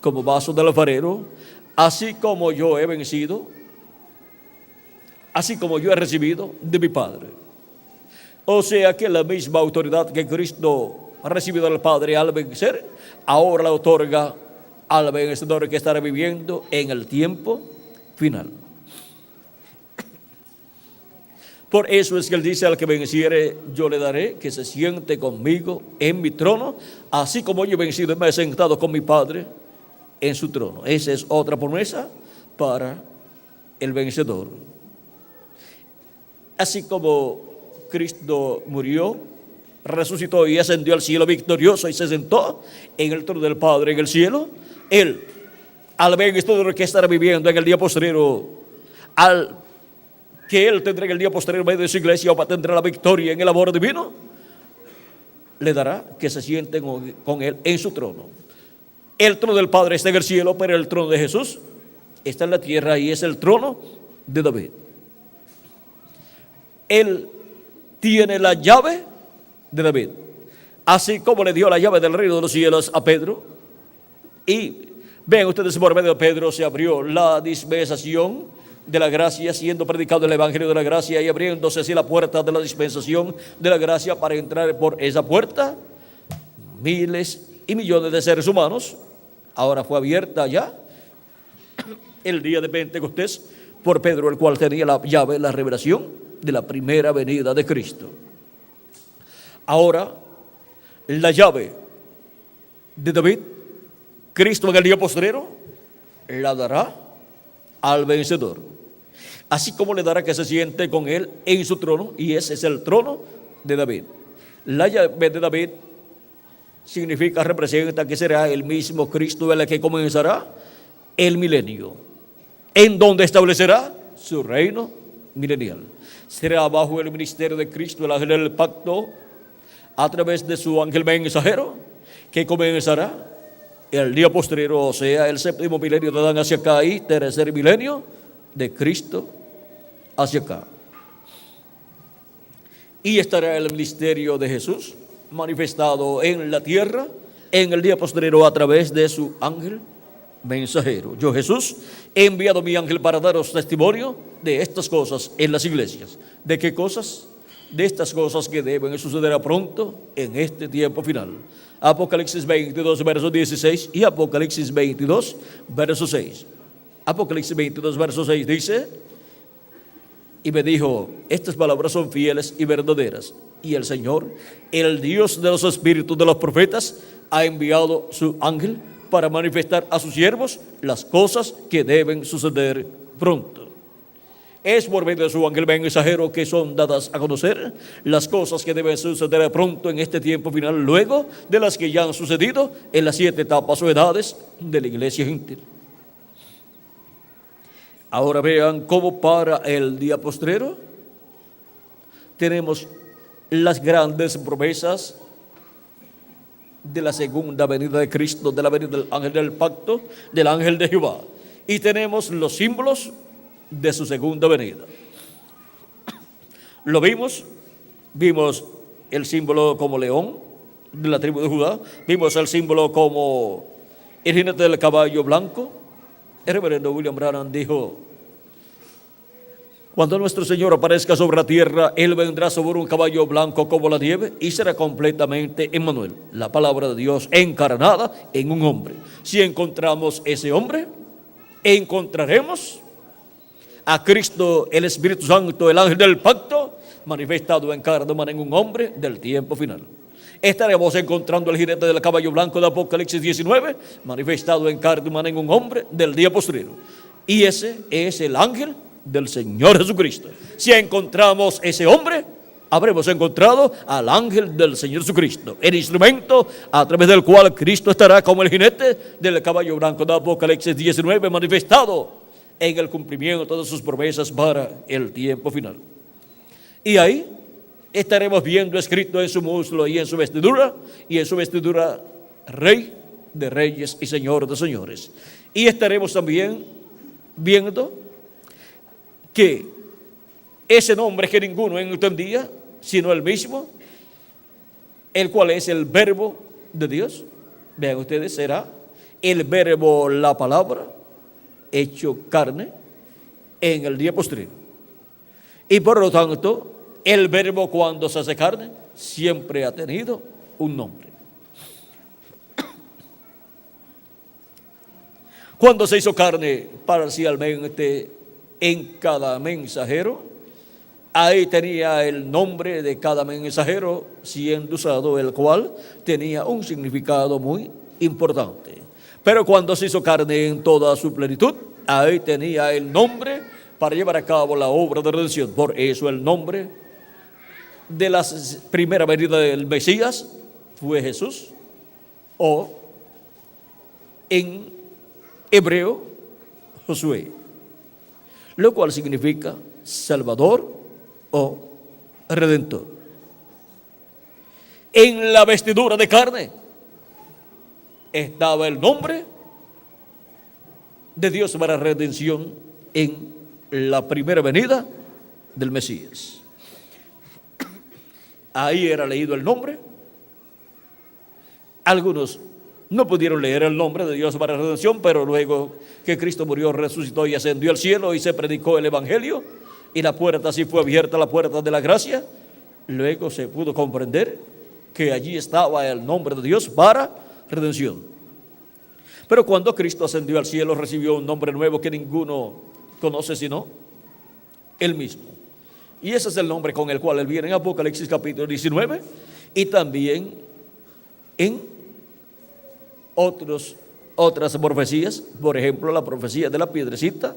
como vasos del alfarero, así como yo he vencido, así como yo he recibido de mi Padre. O sea que la misma autoridad que Cristo ha recibido del Padre al vencer, ahora la otorga al vencedor que estará viviendo en el tiempo final. Por eso es que él dice: al que venciere, yo le daré que se siente conmigo en mi trono, así como yo he vencido y me he sentado con mi Padre en su trono. Esa es otra promesa para el vencedor. Así como Cristo murió resucitó y ascendió al cielo victorioso y se sentó en el trono del Padre en el cielo, Él, al ver esto de lo que estará viviendo en el día postrero, al que Él tendrá en el día postrero en medio de su iglesia, o tendrá la victoria en el amor divino, le dará que se sienten con Él en su trono. El trono del Padre está en el cielo, pero el trono de Jesús está en la tierra y es el trono de David. Él tiene la llave de David, así como le dio la llave del reino de los cielos a Pedro. Y vean ustedes, por medio de Pedro se abrió la dispensación de la gracia, siendo predicado el evangelio de la gracia y abriéndose así la puerta de la dispensación de la gracia. Para entrar por esa puerta, miles y millones de seres humanos, ahora fue abierta ya el día de Pentecostés por Pedro, el cual tenía la llave, la revelación de la primera venida de Cristo. Ahora, la llave de David, Cristo en el día postrero, la dará al vencedor. Así como le dará que se siente con Él en su trono, y ese es el trono de David. La llave de David significa, representa que será el mismo Cristo el que comenzará el milenio, en donde establecerá su reino milenial. Será bajo el ministerio de Cristo, el ángel del pacto, a través de su ángel mensajero, que comenzará el día postrero, o sea, el séptimo milenio de Adán hacia acá y tercer milenio de Cristo hacia acá. Y estará el misterio de Jesús manifestado en la tierra en el día postrero a través de su ángel mensajero. Yo, Jesús, he enviado mi ángel para daros testimonio de estas cosas en las iglesias. ¿De qué cosas? De estas cosas que deben suceder pronto en este tiempo final. Apocalipsis 22, verso 16 y Apocalipsis 22, verso 6. Apocalipsis 22, verso 6 dice: y me dijo, estas palabras son fieles y verdaderas, y el Señor, el Dios de los espíritus de los profetas, ha enviado su ángel para manifestar a sus siervos las cosas que deben suceder pronto. Es por medio de su ángel mensajero que son dadas a conocer las cosas que deben suceder pronto en este tiempo final, luego de las que ya han sucedido en las 7 etapas o edades de la iglesia gentil. Ahora vean cómo para el día postrero tenemos las grandes promesas de la segunda venida de Cristo, de la venida del ángel del pacto, del ángel de Jehová. Y tenemos los símbolos de su segunda venida. Lo vimos el símbolo como león de la tribu de Judá, vimos el símbolo como el jinete del caballo blanco. El reverendo William Branham dijo: cuando nuestro Señor aparezca sobre la tierra, Él vendrá sobre un caballo blanco como la nieve y será completamente Emmanuel, la palabra de Dios encarnada en un hombre. Si encontramos ese hombre, encontraremos a Cristo, el Espíritu Santo, el ángel del pacto, manifestado en carne humana en un hombre del tiempo final. Estaremos encontrando el jinete del caballo blanco de Apocalipsis 19, manifestado en carne humana en un hombre del día postrero. Y ese es el ángel del Señor Jesucristo. Si encontramos ese hombre, habremos encontrado al ángel del Señor Jesucristo, el instrumento a través del cual Cristo estará como el jinete del caballo blanco de Apocalipsis 19, manifestado en el cumplimiento de sus promesas para el tiempo final. Y ahí estaremos viendo escrito en su muslo y en su vestidura, Rey de Reyes y Señor de Señores. Y estaremos también viendo que ese nombre que ninguno entendía, sino el mismo, el cual es el verbo de Dios, vean ustedes, será el verbo, la palabra, hecho carne en el día postrero. Y por lo tanto, el verbo cuando se hace carne siempre ha tenido un nombre. Cuando se hizo carne parcialmente en cada mensajero, ahí tenía el nombre de cada mensajero siendo usado, el cual tenía un significado muy importante. Pero cuando se hizo carne en toda su plenitud, ahí tenía el nombre para llevar a cabo la obra de redención. Por eso el nombre de la primera venida del Mesías fue Jesús, o en hebreo Josué, lo cual significa Salvador o Redentor. En la vestidura de carne estaba el nombre de Dios para redención en la primera venida del Mesías. Ahí era leído el nombre. Algunos no pudieron leer el nombre de Dios para redención, pero luego que Cristo murió, resucitó y ascendió al cielo y se predicó el Evangelio y la puerta así fue abierta, la puerta de la gracia, luego se pudo comprender que allí estaba el nombre de Dios para redención. Pero cuando Cristo ascendió al cielo, recibió un nombre nuevo que ninguno conoce sino Él mismo. Y ese es el nombre con el cual Él viene en Apocalipsis capítulo 19 y también en otras profecías, por ejemplo la profecía de la piedrecita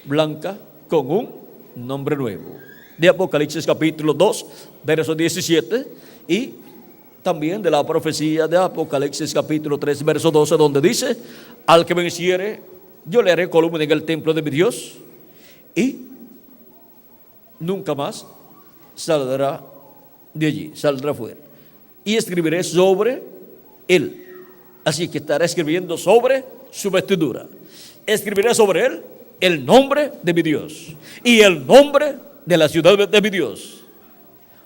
blanca con un nombre nuevo, de Apocalipsis capítulo 2, verso 17, y también de la profecía de Apocalipsis capítulo 3, verso 12, donde dice: al que venciere, yo le haré columna en el templo de mi Dios, y nunca más saldrá de allí, saldrá fuera. Y escribiré sobre él. Así que estará escribiendo sobre su vestidura. Escribiré sobre él el nombre de mi Dios y el nombre de la ciudad de mi Dios,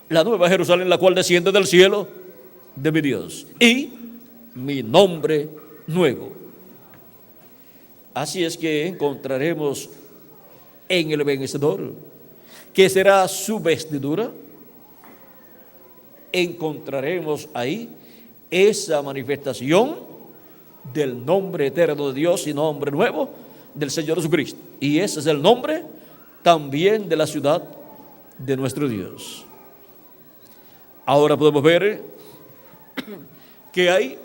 la nueva Jerusalén, la cual desciende del cielo de mi Dios, y mi nombre nuevo. Así es que encontraremos en el vencedor, que será su vestidura, encontraremos ahí esa manifestación del nombre eterno de Dios y nombre nuevo del Señor Jesucristo. Y ese es el nombre también de la ciudad de nuestro Dios. Ahora podemos ver que hay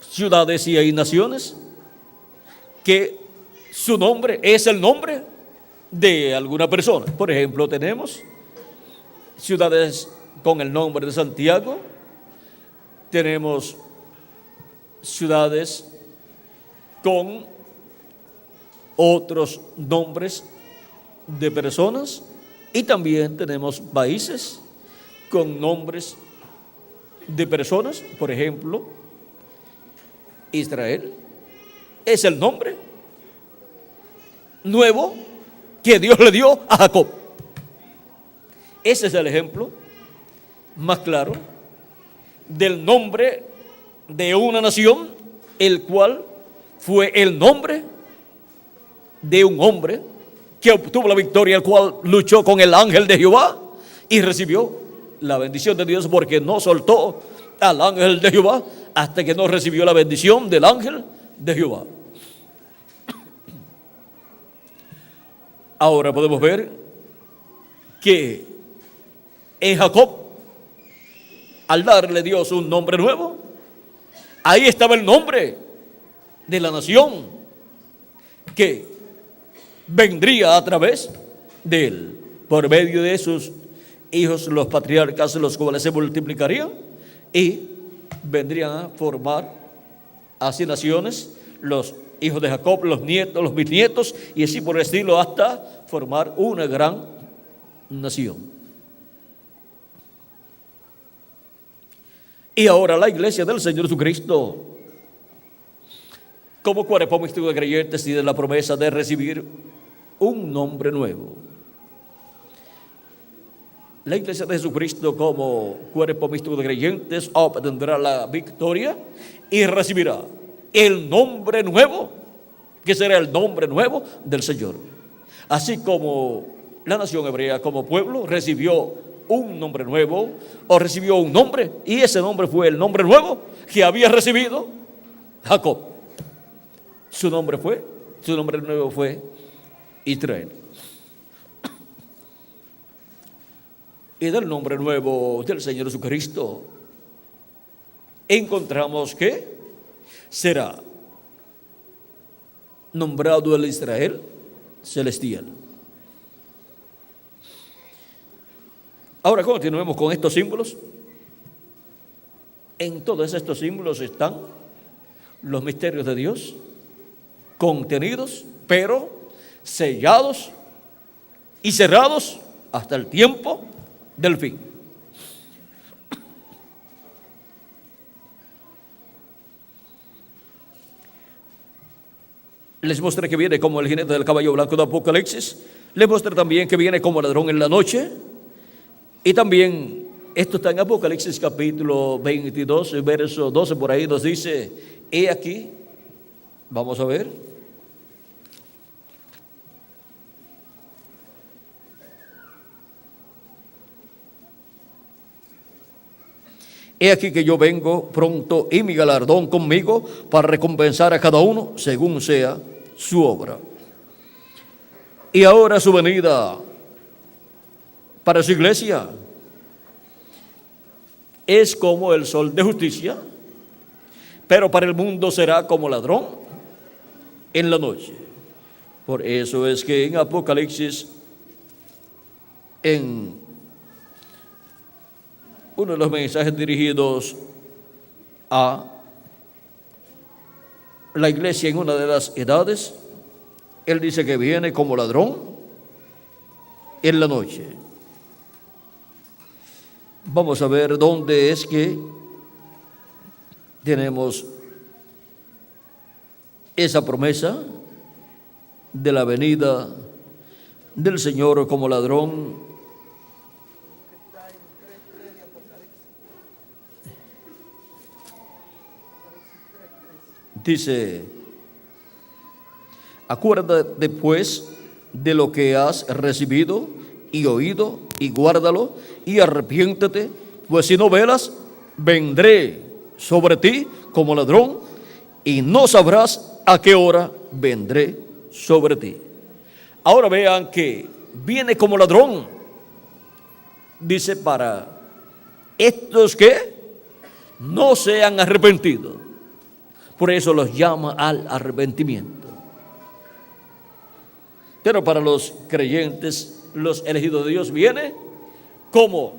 ciudades y hay naciones que su nombre es el nombre de alguna persona. Por ejemplo, tenemos ciudades con el nombre de Santiago, tenemos ciudades con otros nombres de personas y también tenemos países con nombres de personas. Por ejemplo, Israel es el nombre nuevo que Dios le dio a Jacob. Ese es el ejemplo más claro del nombre de una nación, el cual fue el nombre de un hombre que obtuvo la victoria, el cual luchó con el ángel de Jehová y recibió la bendición de Dios, porque no soltó al ángel de Jehová hasta que no recibió la bendición del ángel de Jehová. Ahora podemos ver que en Jacob, al darle Dios un nombre nuevo, ahí estaba el nombre de la nación que vendría a través de él, por medio de sus hijos, los patriarcas, los cuales se multiplicarían y vendrían a formar así naciones, los hijos de Jacob, los nietos, los bisnietos, y así por el estilo, hasta formar una gran nación. Y ahora la iglesia del Señor Jesucristo, como cuerpo místico de creyentes, tiene la promesa de recibir un nombre nuevo. La iglesia de Jesucristo, como cuerpo místico de creyentes, obtendrá la victoria y recibirá el nombre nuevo, que será el nombre nuevo del Señor. Así como la nación hebrea como pueblo recibió un nombre nuevo, o recibió un nombre, y ese nombre fue el nombre nuevo que había recibido Jacob. Su nombre nuevo fue Israel. Y del nombre nuevo del Señor Jesucristo encontramos que será nombrado el Israel celestial. Ahora continuemos con estos símbolos. En todos estos símbolos están los misterios de Dios contenidos, pero sellados y cerrados hasta el tiempo del fin. Les mostré que viene como el jinete del caballo blanco de Apocalipsis. Les mostré también que viene como ladrón en la noche. Y también, esto está en Apocalipsis capítulo 22, verso 12, por ahí nos dice, he aquí, vamos a ver. He aquí que yo vengo pronto y mi galardón conmigo para recompensar a cada uno según sea su obra. Y ahora su venida para su iglesia es como el sol de justicia, pero para el mundo será como ladrón en la noche. Por eso es que en Apocalipsis, en uno de los mensajes dirigidos a la iglesia en una de las edades, él dice que viene como ladrón en la noche. Vamos a ver dónde es que tenemos esa promesa de la venida del Señor como ladrón. Dice, acuérdate pues de lo que has recibido y oído y guárdalo y arrepiéntete, pues si no velas, vendré sobre ti como ladrón y no sabrás a qué hora vendré sobre ti. Ahora vean que viene como ladrón, dice, para estos que no se han arrepentido. Por eso los llama al arrepentimiento. Pero para los creyentes, los elegidos de Dios, viene como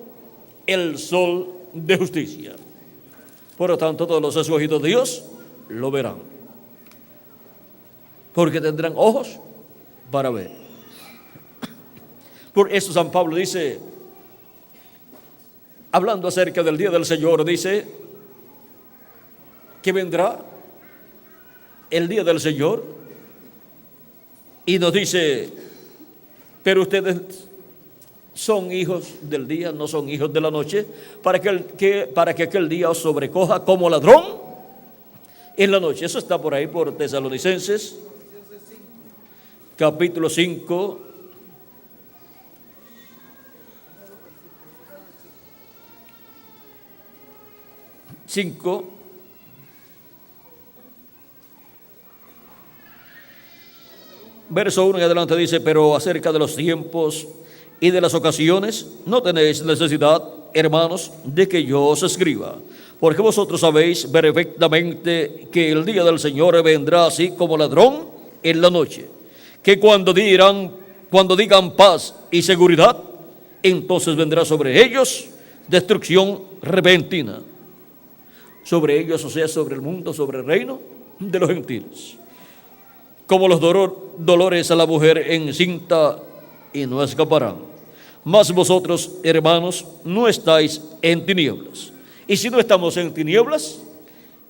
el sol de justicia. Por lo tanto, todos los escogidos de Dios lo verán, porque tendrán ojos para ver. Por eso San Pablo dice, hablando acerca del día del Señor, dice que vendrá el día del Señor y nos dice, pero ustedes son hijos del día, no son hijos de la noche, para que aquel día os sobrecoja como ladrón en la noche. Eso está por ahí por Tesalonicenses capítulo 5 verso 1 en adelante dice, pero acerca de los tiempos y de las ocasiones no tenéis necesidad, hermanos, de que yo os escriba, porque vosotros sabéis perfectamente que el día del Señor vendrá así como ladrón en la noche, que cuando digan paz y seguridad, entonces vendrá sobre ellos destrucción repentina, sobre ellos, o sea, sobre el mundo, sobre el reino de los gentiles, como los dolores a la mujer encinta, y no escaparán. Mas vosotros, hermanos, no estáis en tinieblas. Y si no estamos en tinieblas,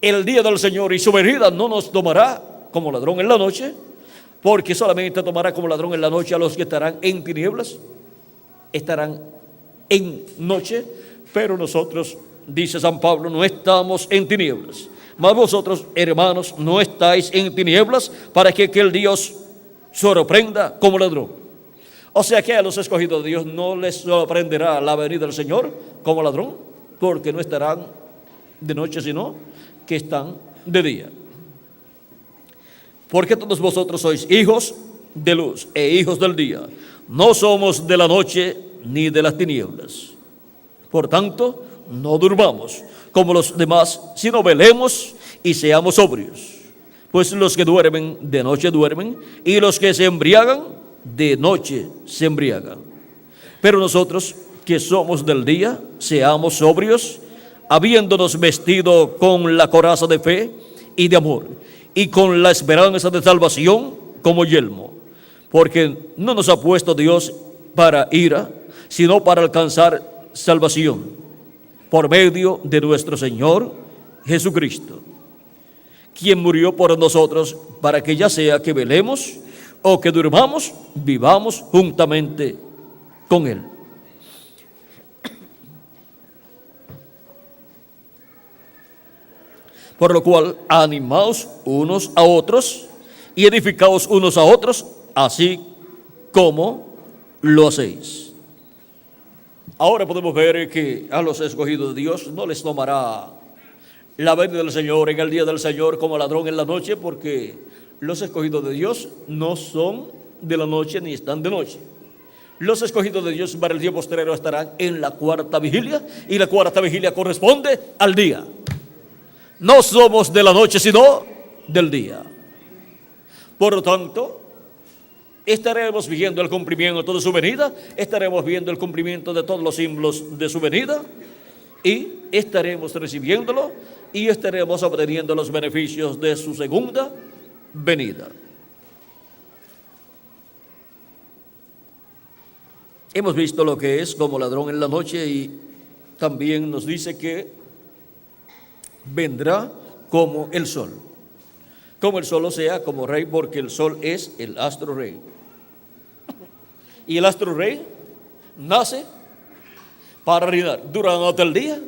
el día del Señor y su venida no nos tomará como ladrón en la noche, porque solamente tomará como ladrón en la noche a los que estarán en tinieblas, estarán en noche, pero nosotros, dice San Pablo, no estamos en tinieblas. Mas vosotros, hermanos, no estáis en tinieblas para que aquel día os sorprenda como ladrón. O sea que a los escogidos de Dios no les sorprenderá la venida del Señor como ladrón, porque no estarán de noche, sino que están de día. Porque todos vosotros sois hijos de luz e hijos del día. No somos de la noche ni de las tinieblas. Por tanto, no durmamos como los demás, sino velemos y seamos sobrios. Pues los que duermen, de noche duermen, y los que se embriagan, de noche se embriagan. Pero nosotros, que somos del día, seamos sobrios, habiéndonos vestido con la coraza de fe y de amor, y con la esperanza de salvación como yelmo, porque no nos ha puesto Dios para ira, sino para alcanzar salvación, por medio de nuestro Señor Jesucristo, quien murió por nosotros, para que ya sea que velemos o que durmamos, vivamos juntamente con Él. Por lo cual, animaos unos a otros y edificaos unos a otros, así como lo hacéis. Ahora podemos ver que a los escogidos de Dios no les tomará la venida del Señor en el día del Señor como ladrón en la noche, porque los escogidos de Dios no son de la noche ni están de noche. Los escogidos de Dios para el día postrero estarán en la cuarta vigilia, y la cuarta vigilia corresponde al día. No somos de la noche, sino del día. Por lo tanto, estaremos viendo el cumplimiento de su venida, estaremos viendo el cumplimiento de todos los símbolos de su venida, y estaremos recibiéndolo, y estaremos obteniendo los beneficios de su segunda venida. Hemos visto lo que es como ladrón en la noche, y también nos dice que vendrá como el sol. Como el sol, o sea, como rey, porque el sol es el astro rey. Y el astro rey nace para reinar durante el día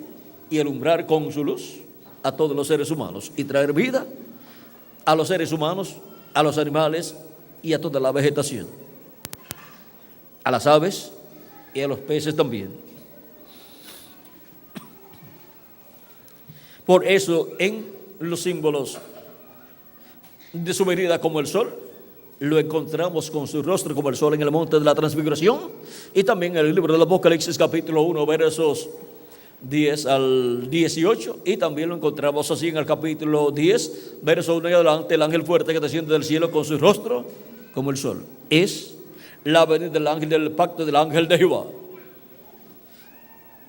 y alumbrar con su luz a todos los seres humanos y traer vida a los seres humanos, a los animales y a toda la vegetación, a las aves y a los peces también. Por eso, en los símbolos de su venida como el sol, lo encontramos con su rostro como el sol en el monte de la transfiguración, y también en el libro del Apocalipsis capítulo 1 versos 10 al 18, y también lo encontramos así en el capítulo 10 verso 1 y adelante: el ángel fuerte que desciende del cielo con su rostro como el sol. Es la venida del ángel del pacto, del ángel de Jehová,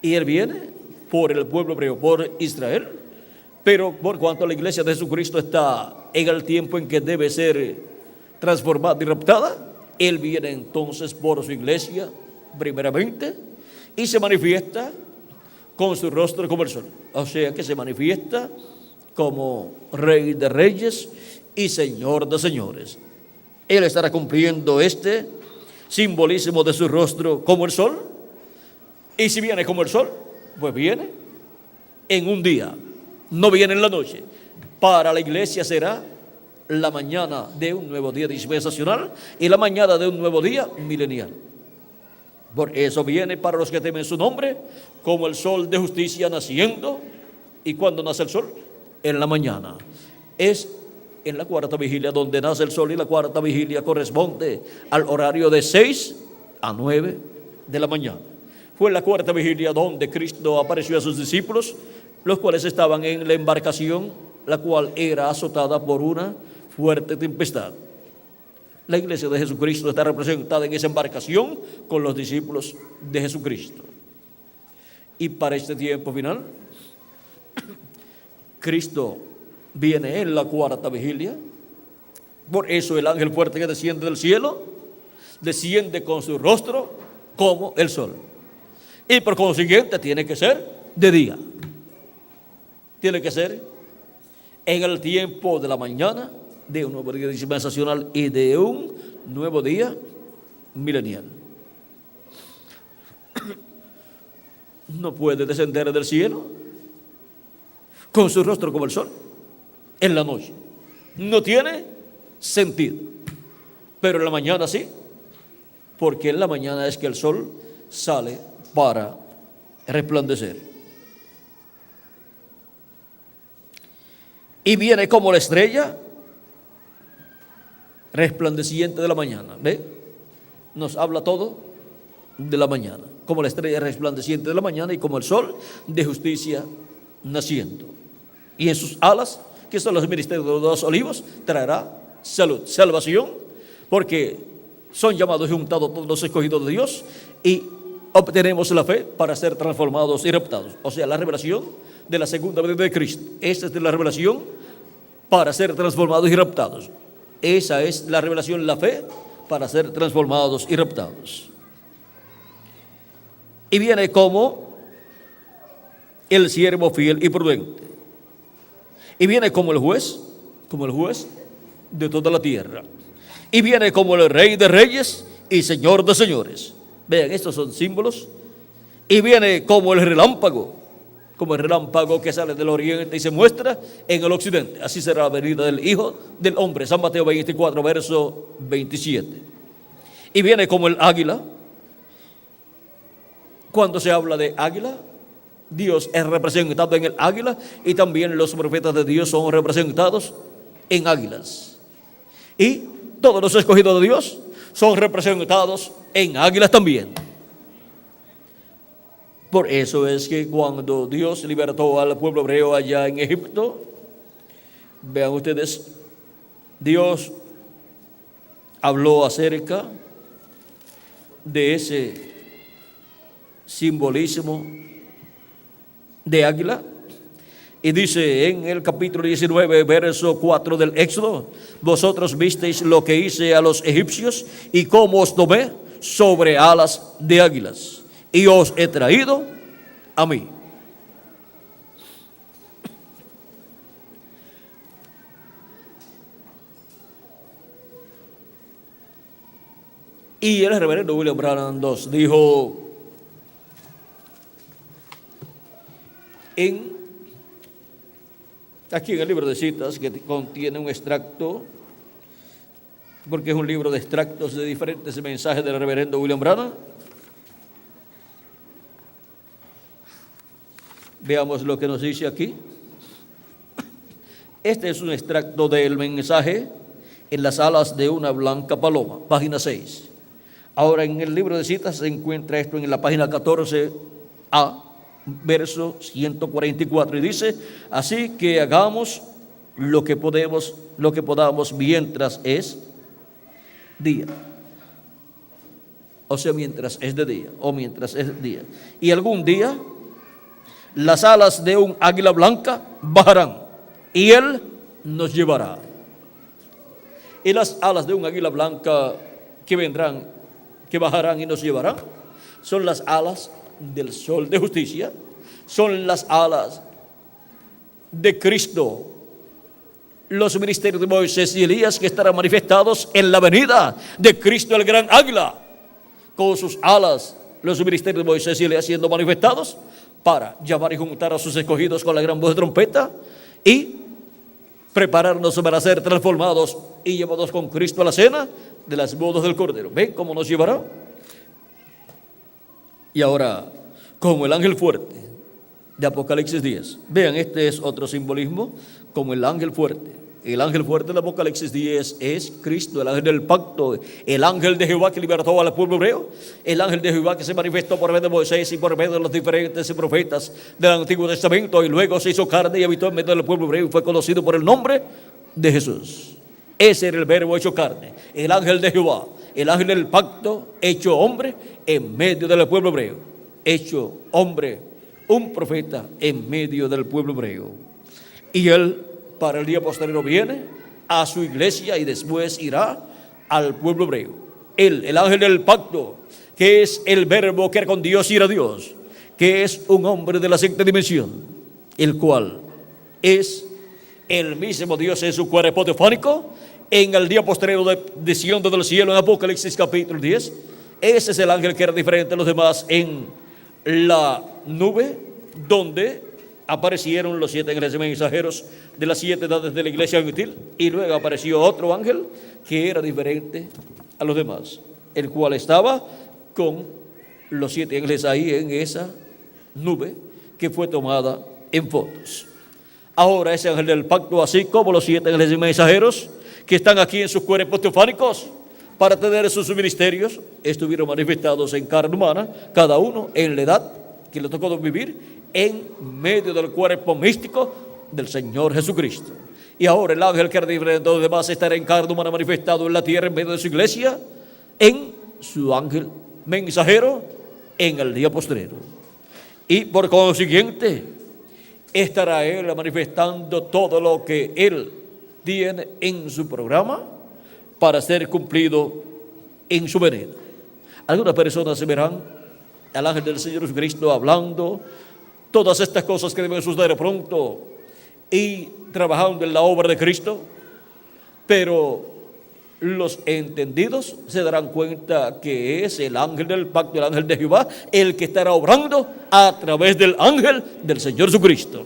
y él viene por el pueblo hebreo, por Israel. Pero por cuanto la iglesia de Jesucristo está en el tiempo en que debe ser transformada y raptada, él viene entonces por su iglesia primeramente, y se manifiesta con su rostro como el sol, o sea que se manifiesta como Rey de reyes y Señor de señores. Él estará cumpliendo este simbolismo de su rostro como el sol, y si viene como el sol, pues viene en un día, no viene en la noche. Para la iglesia será la mañana de un nuevo día dispensacional y la mañana de un nuevo día milenial. Por eso viene para los que temen su nombre como el sol de justicia naciendo. ¿Y cuando nace el sol? En la mañana. Es en la cuarta vigilia donde nace el sol, y la cuarta vigilia corresponde al horario de 6 a 9 de la mañana. Fue en la cuarta vigilia donde Cristo apareció a sus discípulos, los cuales estaban en la embarcación, la cual era azotada por una fuerte tempestad. La iglesia de Jesucristo está representada en esa embarcación con los discípulos de Jesucristo. Y para este tiempo final, Cristo viene en la cuarta vigilia. Por eso el ángel fuerte que desciende del cielo, desciende con su rostro como el sol. Y por consiguiente tiene que ser de día. Tiene que ser en el tiempo de la mañana de un nuevo día dispensacional y de un nuevo día milenial. No puede descender del cielo con su rostro como el sol en la noche. No tiene sentido. Pero en la mañana sí, porque en la mañana es que el sol sale para resplandecer. Y viene como la estrella resplandeciente de la mañana. ¿Ve? Nos habla todo de la mañana, como la estrella resplandeciente de la mañana y como el sol de justicia naciendo. Y en sus alas, que son los ministerios de los olivos, traerá salud, salvación, porque son llamados y juntados todos los escogidos de Dios, y obtenemos la fe para ser transformados y raptados. O sea, la revelación de la segunda venida de Cristo. Esta es la revelación para ser transformados y raptados. Esa es la revelación, la fe para ser transformados y raptados. Y viene como el siervo fiel y prudente. Y viene como el juez de toda la tierra. Y viene como el rey de reyes y señor de señores. Vean, estos son símbolos. Y viene como el relámpago que sale del oriente y se muestra en el occidente. Así será la venida del Hijo del Hombre. San Mateo 24, verso 27. Y viene como el águila. Cuando se habla de águila, Dios es representado en el águila y también los profetas de Dios son representados en águilas. Y todos los escogidos de Dios son representados en águilas también. Por eso es que cuando Dios libertó al pueblo hebreo allá en Egipto, vean ustedes, Dios habló acerca de ese simbolismo de águila. Y dice en el capítulo 19, verso 4 del Éxodo: vosotros visteis lo que hice a los egipcios y cómo os tomé sobre alas de águilas y os he traído a mí. Y el reverendo William Branham II dijo aquí en el libro de citas, que contiene un extracto, porque es un libro de extractos de diferentes mensajes del reverendo William Branham. Veamos lo que nos dice aquí. Este es un extracto del mensaje en las alas de una blanca paloma, página 6. Ahora, en el libro de citas se encuentra esto en la página 14a, verso 144, y dice: así que hagamos lo que podamos mientras es día. O sea, mientras es de día, o mientras es día. Y algún día las alas de un águila blanca bajarán y él nos llevará. Y las alas de un águila blanca que bajarán y nos llevarán, son las alas del sol de justicia, son las alas de Cristo, los ministerios de Moisés y Elías, que estarán manifestados en la venida de Cristo, el gran águila, con sus alas, los ministerios de Moisés y Elías siendo manifestados para llamar y juntar a sus escogidos con la gran voz de trompeta y prepararnos para ser transformados y llevados con Cristo a la cena de las bodas del Cordero. ¿Ven cómo nos llevará? Y ahora, como el ángel fuerte de Apocalipsis 10. Vean, este es otro simbolismo, como el ángel fuerte. El ángel fuerte de Apocalipsis 10 es Cristo, el ángel del pacto, el ángel de Jehová que libertó al pueblo hebreo, el ángel de Jehová que se manifestó por medio de Moisés y por medio de los diferentes profetas del Antiguo Testamento, y luego se hizo carne y habitó en medio del pueblo hebreo y fue conocido por el nombre de Jesús. Ese era el verbo hecho carne, el ángel de Jehová, el ángel del pacto hecho hombre en medio del pueblo hebreo, hecho hombre, un profeta en medio del pueblo hebreo. Y él para el día posterior viene a su iglesia y después irá al pueblo hebreo. Él, el ángel del pacto, que es el verbo que era con Dios y era Dios, que es un hombre de la sexta dimensión, el cual es el mismo Dios en su cuerpo teofánico, en el día posterior desciende del cielo en Apocalipsis capítulo 10. Ese es el ángel que era diferente a los demás en la nube, donde aparecieron los 7 ángeles mensajeros de las 7 edades de la iglesia inútil, y luego apareció otro ángel que era diferente a los demás, el cual estaba con los 7 ángeles ahí en esa nube que fue tomada en fotos. Ahora ese ángel del pacto, así como los 7 ángeles mensajeros que están aquí en sus cuerpos teofánicos para tener sus ministerios, estuvieron manifestados en carne humana, cada uno en la edad que le tocó vivir, en medio del cuerpo místico del Señor Jesucristo. Y ahora el ángel que era diferente de los demás estará en carne humana manifestado en la tierra en medio de su iglesia, en su ángel mensajero, en el día postrero. Y por consiguiente, estará Él manifestando todo lo que Él tiene en su programa para ser cumplido en su venida. Algunas personas se verán al ángel del Señor Jesucristo hablando todas estas cosas que deben suceder pronto y trabajando en la obra de Cristo, pero los entendidos se darán cuenta que es el ángel del pacto, el ángel de Jehová, el que estará obrando a través del ángel del Señor Jesucristo.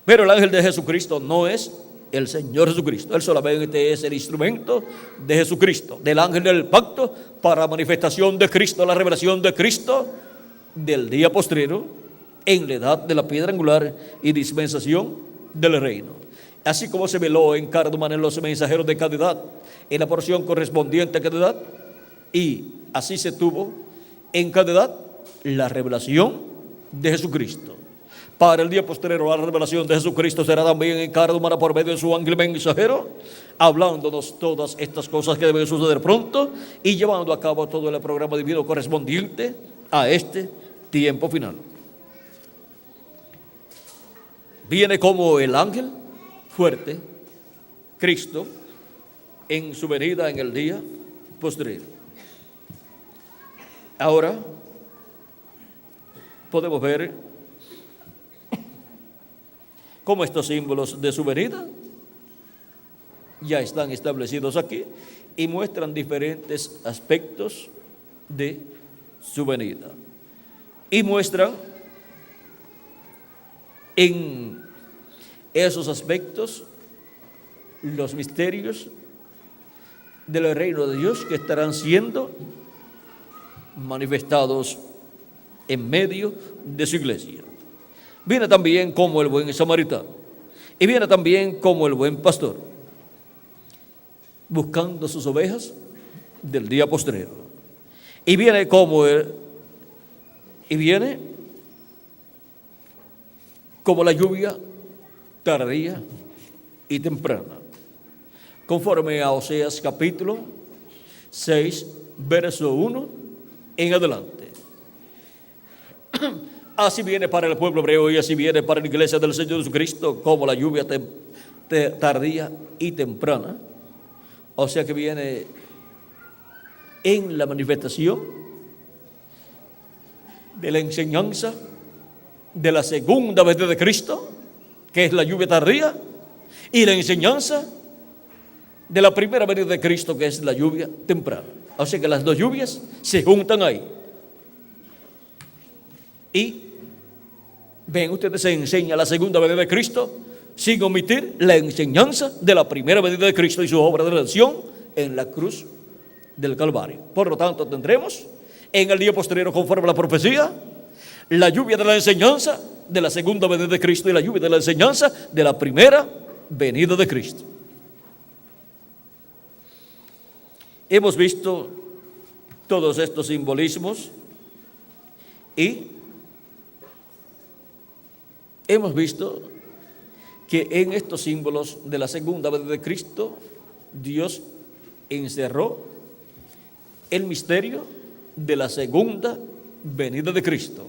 Pero el ángel de Jesucristo no es el Señor Jesucristo. Él solamente es el instrumento de Jesucristo, del ángel del pacto, para manifestación de Cristo, la revelación de Cristo del día postrero, en la edad de la piedra angular y dispensación del reino. Así como se veló en Cardúman en los mensajeros de cada edad, en la porción correspondiente a cada edad, y así se tuvo en cada edad la revelación de Jesucristo. Para el día posterior, la revelación de Jesucristo será también en Cardúman por medio de su ángel mensajero, hablándonos todas estas cosas que deben suceder pronto y llevando a cabo todo el programa divino correspondiente a este tiempo final. Viene como el ángel fuerte, Cristo, en su venida en el día posterior. Ahora podemos ver cómo estos símbolos de su venida ya están establecidos aquí y muestran diferentes aspectos de su venida. Y muestran en esos aspectos los misterios del reino de Dios que estarán siendo manifestados en medio de su iglesia. Viene también como el buen samaritano y viene también como el buen pastor, buscando sus ovejas del día postrero. Y viene como la lluvia tardía y temprana, conforme a Oseas capítulo 6, verso 1 en adelante. Así viene para el pueblo hebreo y así viene para la iglesia del Señor Jesucristo como la lluvia tardía y temprana. O sea que viene en la manifestación de la enseñanza de la segunda venida de Cristo, que es la lluvia tardía, y la enseñanza de la primera venida de Cristo, que es la lluvia temprana. O sea que las dos lluvias se juntan ahí. Y ven ustedes, se enseña la segunda venida de Cristo sin omitir la enseñanza de la primera venida de Cristo y su obra de redención en la cruz del Calvario. Por lo tanto, tendremos en el día posterior, conforme a la profecía, la lluvia de la enseñanza de la segunda venida de Cristo y la lluvia de la enseñanza de la primera venida de Cristo. Hemos visto todos estos simbolismos y hemos visto que en estos símbolos de la segunda venida de Cristo, Dios encerró el misterio de la segunda venida de Cristo.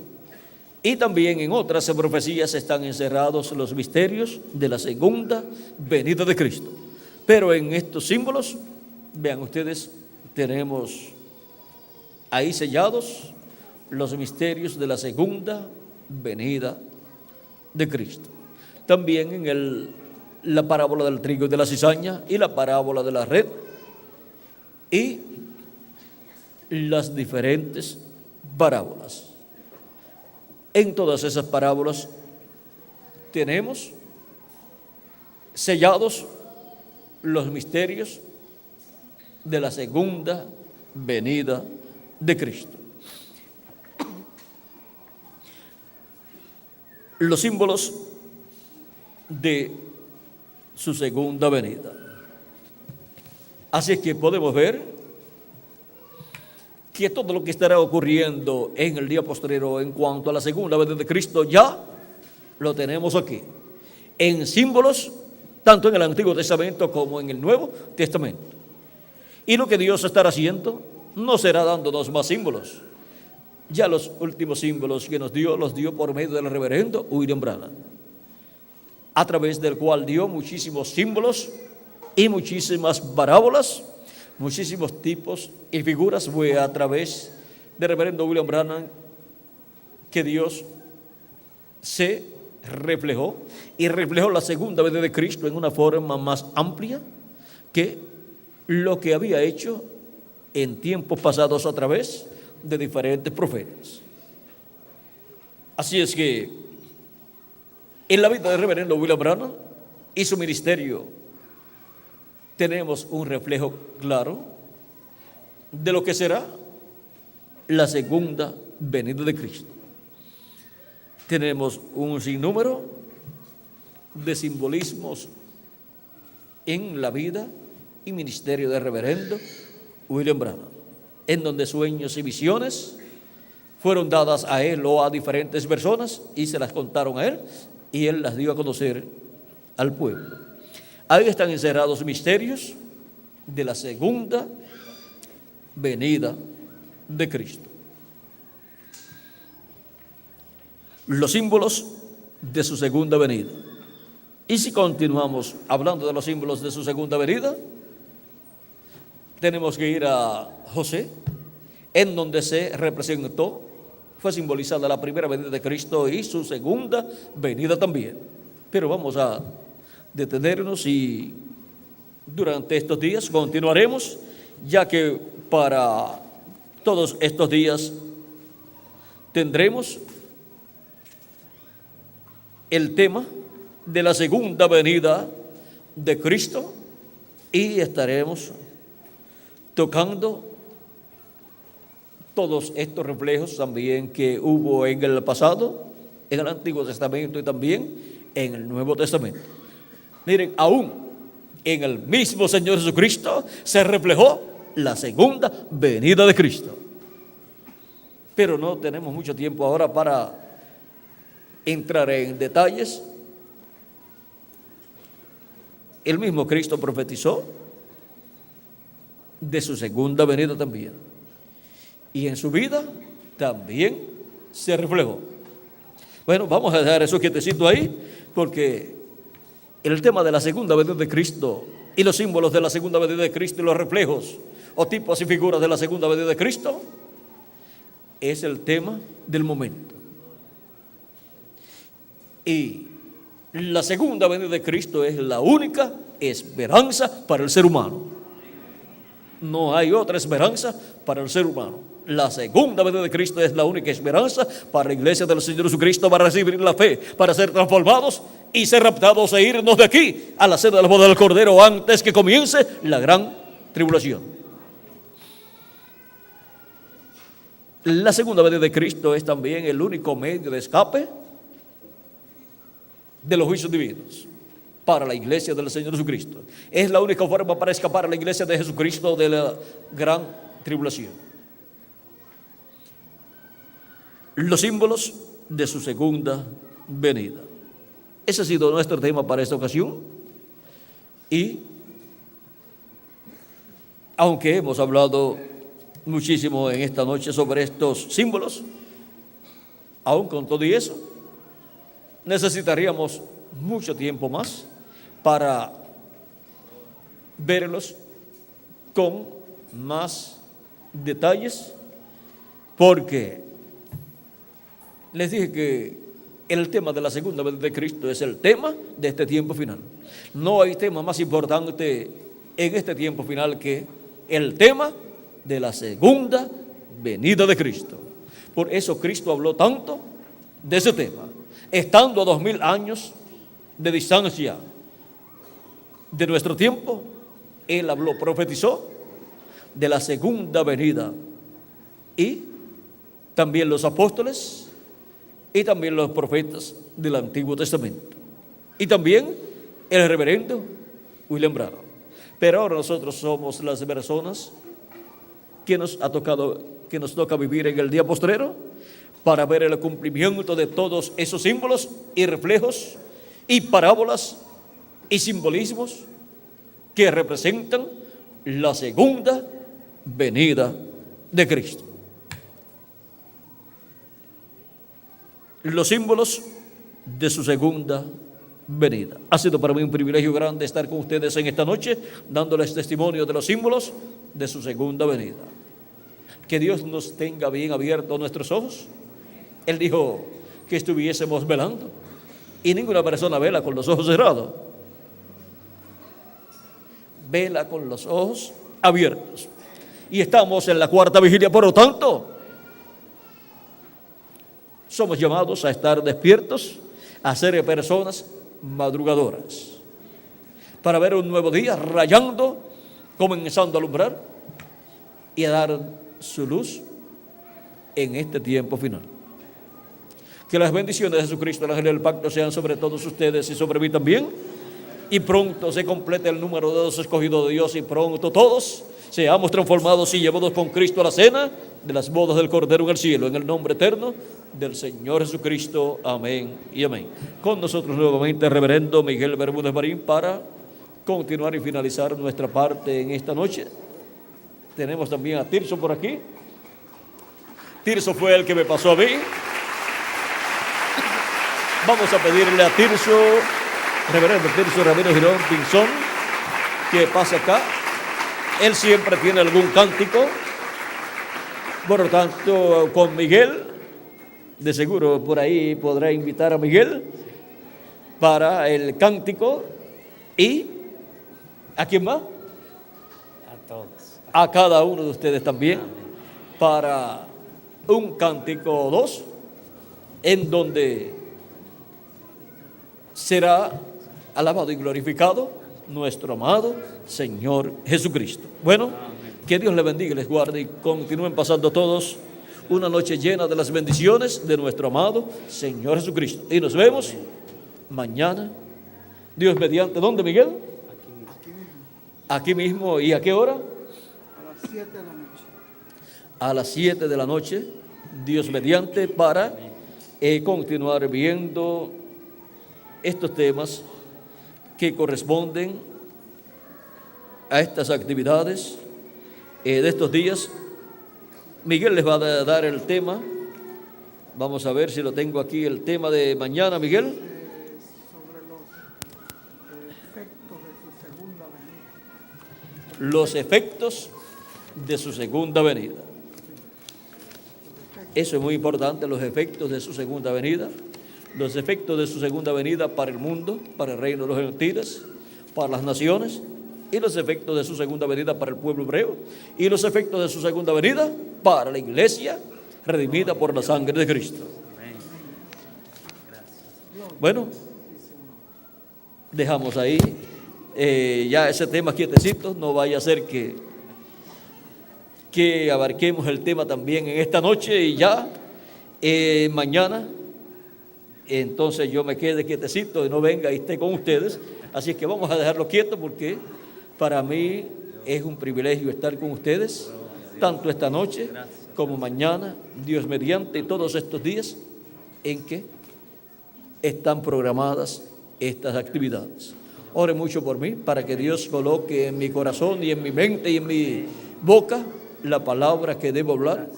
Y también en otras profecías están encerrados los misterios de la segunda venida de Cristo. Pero en estos símbolos, vean ustedes, tenemos ahí sellados los misterios de la segunda venida de Cristo. También en la parábola del trigo y de la cizaña y la parábola de la red y las diferentes parábolas. En todas esas parábolas tenemos sellados los misterios de la segunda venida de Cristo. Los símbolos de su segunda venida. Así es que podemos ver que todo lo que estará ocurriendo en el día posterior en cuanto a la segunda venida de Cristo ya lo tenemos aquí, en símbolos, tanto en el Antiguo Testamento como en el Nuevo Testamento. Y lo que Dios estará haciendo no será dándonos más símbolos. Ya los últimos símbolos que nos dio, los dio por medio del reverendo William Branham, a través del cual dio muchísimos símbolos y muchísimas parábolas, muchísimos tipos y figuras. Fue a través del reverendo William Branham que Dios se reflejó y reflejó la segunda venida de Cristo en una forma más amplia que lo que había hecho en tiempos pasados a través de diferentes profetas. Así es que en la vida del reverendo William Branham y su ministerio tenemos un reflejo claro de lo que será la segunda venida de Cristo. Tenemos un sinnúmero de simbolismos en la vida y ministerio del reverendo William Branham, en donde sueños y visiones fueron dadas a él o a diferentes personas y se las contaron a él y él las dio a conocer al pueblo. Ahí están encerrados misterios de la segunda venida de Cristo. Los símbolos de su segunda venida. Y si continuamos hablando de los símbolos de su segunda venida, tenemos que ir a José, en donde se representó, fue simbolizada la primera venida de Cristo y su segunda venida también. Pero vamos a detenernos y durante estos días continuaremos, ya que para todos estos días tendremos el tema de la segunda venida de Cristo y estaremos tocando todos estos reflejos también que hubo en el pasado, en el Antiguo Testamento y también en el Nuevo Testamento. Miren, aún en el mismo Señor Jesucristo se reflejó la segunda venida de Cristo. Pero no tenemos mucho tiempo ahora para entrar en detalles. El mismo Cristo profetizó de su segunda venida también. Y en su vida también se reflejó. Bueno, vamos a dejar eso quietecito ahí, porque el tema de la segunda venida de Cristo y los símbolos de la segunda venida de Cristo y los reflejos o tipos y figuras de la segunda venida de Cristo es el tema del momento. Y la segunda venida de Cristo es la única esperanza para el ser humano. No hay otra esperanza para el ser humano. La segunda venida de Cristo es la única esperanza para la iglesia del Señor Jesucristo, para recibir la fe, para ser transformados y ser raptados e irnos de aquí a la cena de la boda del Cordero antes que comience la gran tribulación. La segunda venida de Cristo es también el único medio de escape de los juicios divinos para la iglesia del Señor Jesucristo. Es la única forma para escapar a la iglesia de Jesucristo de la gran tribulación. Los símbolos de su segunda venida. Ese ha sido nuestro tema para esta ocasión. Y aunque hemos hablado muchísimo en esta noche sobre estos símbolos, aún con todo y eso, necesitaríamos mucho tiempo más para verlos con más detalles, porque les dije que el tema de la segunda venida de Cristo es el tema de este tiempo final. No hay tema más importante en este tiempo final que el tema de la segunda venida de Cristo. Por eso Cristo habló tanto de ese tema, estando a 2000 años de distancia de nuestro tiempo. Él habló, profetizó de la segunda venida, y también los apóstoles y también los profetas del Antiguo Testamento y también el reverendo William Branham. Pero ahora nosotros somos las personas que nos toca vivir en el día postrero para ver el cumplimiento de todos esos símbolos y reflejos y parábolas y simbolismos que representan la segunda venida de Cristo. Los símbolos de su segunda venida. Ha sido para mí un privilegio grande estar con ustedes en esta noche, dándoles testimonio de los símbolos de su segunda venida. Que Dios nos tenga bien abiertos nuestros ojos. Él dijo que estuviésemos velando, y ninguna persona vela con los ojos cerrados. Vela con los ojos abiertos. Y estamos en la cuarta vigilia, por lo tanto, somos llamados a estar despiertos, a ser personas madrugadoras, para ver un nuevo día rayando, comenzando a alumbrar y a dar su luz en este tiempo final. Que las bendiciones de Jesucristo, el ángel del pacto, sean sobre todos ustedes y sobre mí también. Y pronto se complete el número de los escogidos de Dios, y pronto todos seamos transformados y llevados con Cristo a la cena de las bodas del Cordero en el cielo, en el nombre eterno del Señor Jesucristo. Amén y amén. Con nosotros nuevamente el reverendo Miguel Bermúdez Marín para continuar y finalizar nuestra parte en esta noche. Tenemos también a Tirso por aquí. Tirso fue el que me pasó a mí. Vamos a pedirle a Tirso, reverendo Tirso Ramírez Girón Pinzón, que pase acá. Él siempre tiene algún cántico. Por lo tanto, con Miguel, de seguro por ahí podrá invitar a Miguel para el cántico. ¿Y a quién más? A todos. A cada uno de ustedes también, para un cántico o dos, en donde será alabado y glorificado nuestro amado Señor Jesucristo. Bueno, que Dios les bendiga y les guarde, y continúen pasando todos una noche llena de las bendiciones de nuestro amado Señor Jesucristo. Y nos vemos mañana, Dios mediante. ¿Dónde, Miguel? Aquí mismo. ¿Y a qué hora? A las 7 de la noche. A las 7 de la noche, Dios mediante, para continuar viendo estos temas que corresponden a estas actividades de estos días. Miguel les va a dar el tema. Vamos a ver si lo tengo aquí, el tema de mañana, Miguel. Sobre los efectos de su segunda venida. Los efectos de su segunda venida. Eso es muy importante, los efectos de su segunda venida. Los efectos de su segunda venida para el mundo, para el reino de los gentiles, para las naciones, y los efectos de su segunda venida para el pueblo hebreo, y los efectos de su segunda venida para la iglesia redimida por la sangre de Cristo. Bueno, dejamos ahí ya ese tema quietecito. No vaya a ser que abarquemos el tema también en esta noche y ya mañana entonces yo me quede quietecito y no venga y esté con ustedes. Así es que vamos a dejarlo quieto, porque para mí es un privilegio estar con ustedes, tanto esta noche como mañana, Dios mediante, y todos estos días en que están programadas estas actividades. Ore mucho por mí, para que Dios coloque en mi corazón y en mi mente y en mi boca la palabra que debo hablar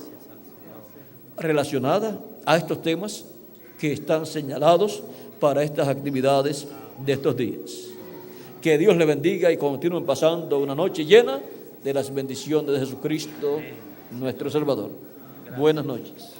relacionada a estos temas que están señalados para estas actividades de estos días. Que Dios le bendiga y continúen pasando una noche llena de las bendiciones de Jesucristo, nuestro Salvador. Buenas noches.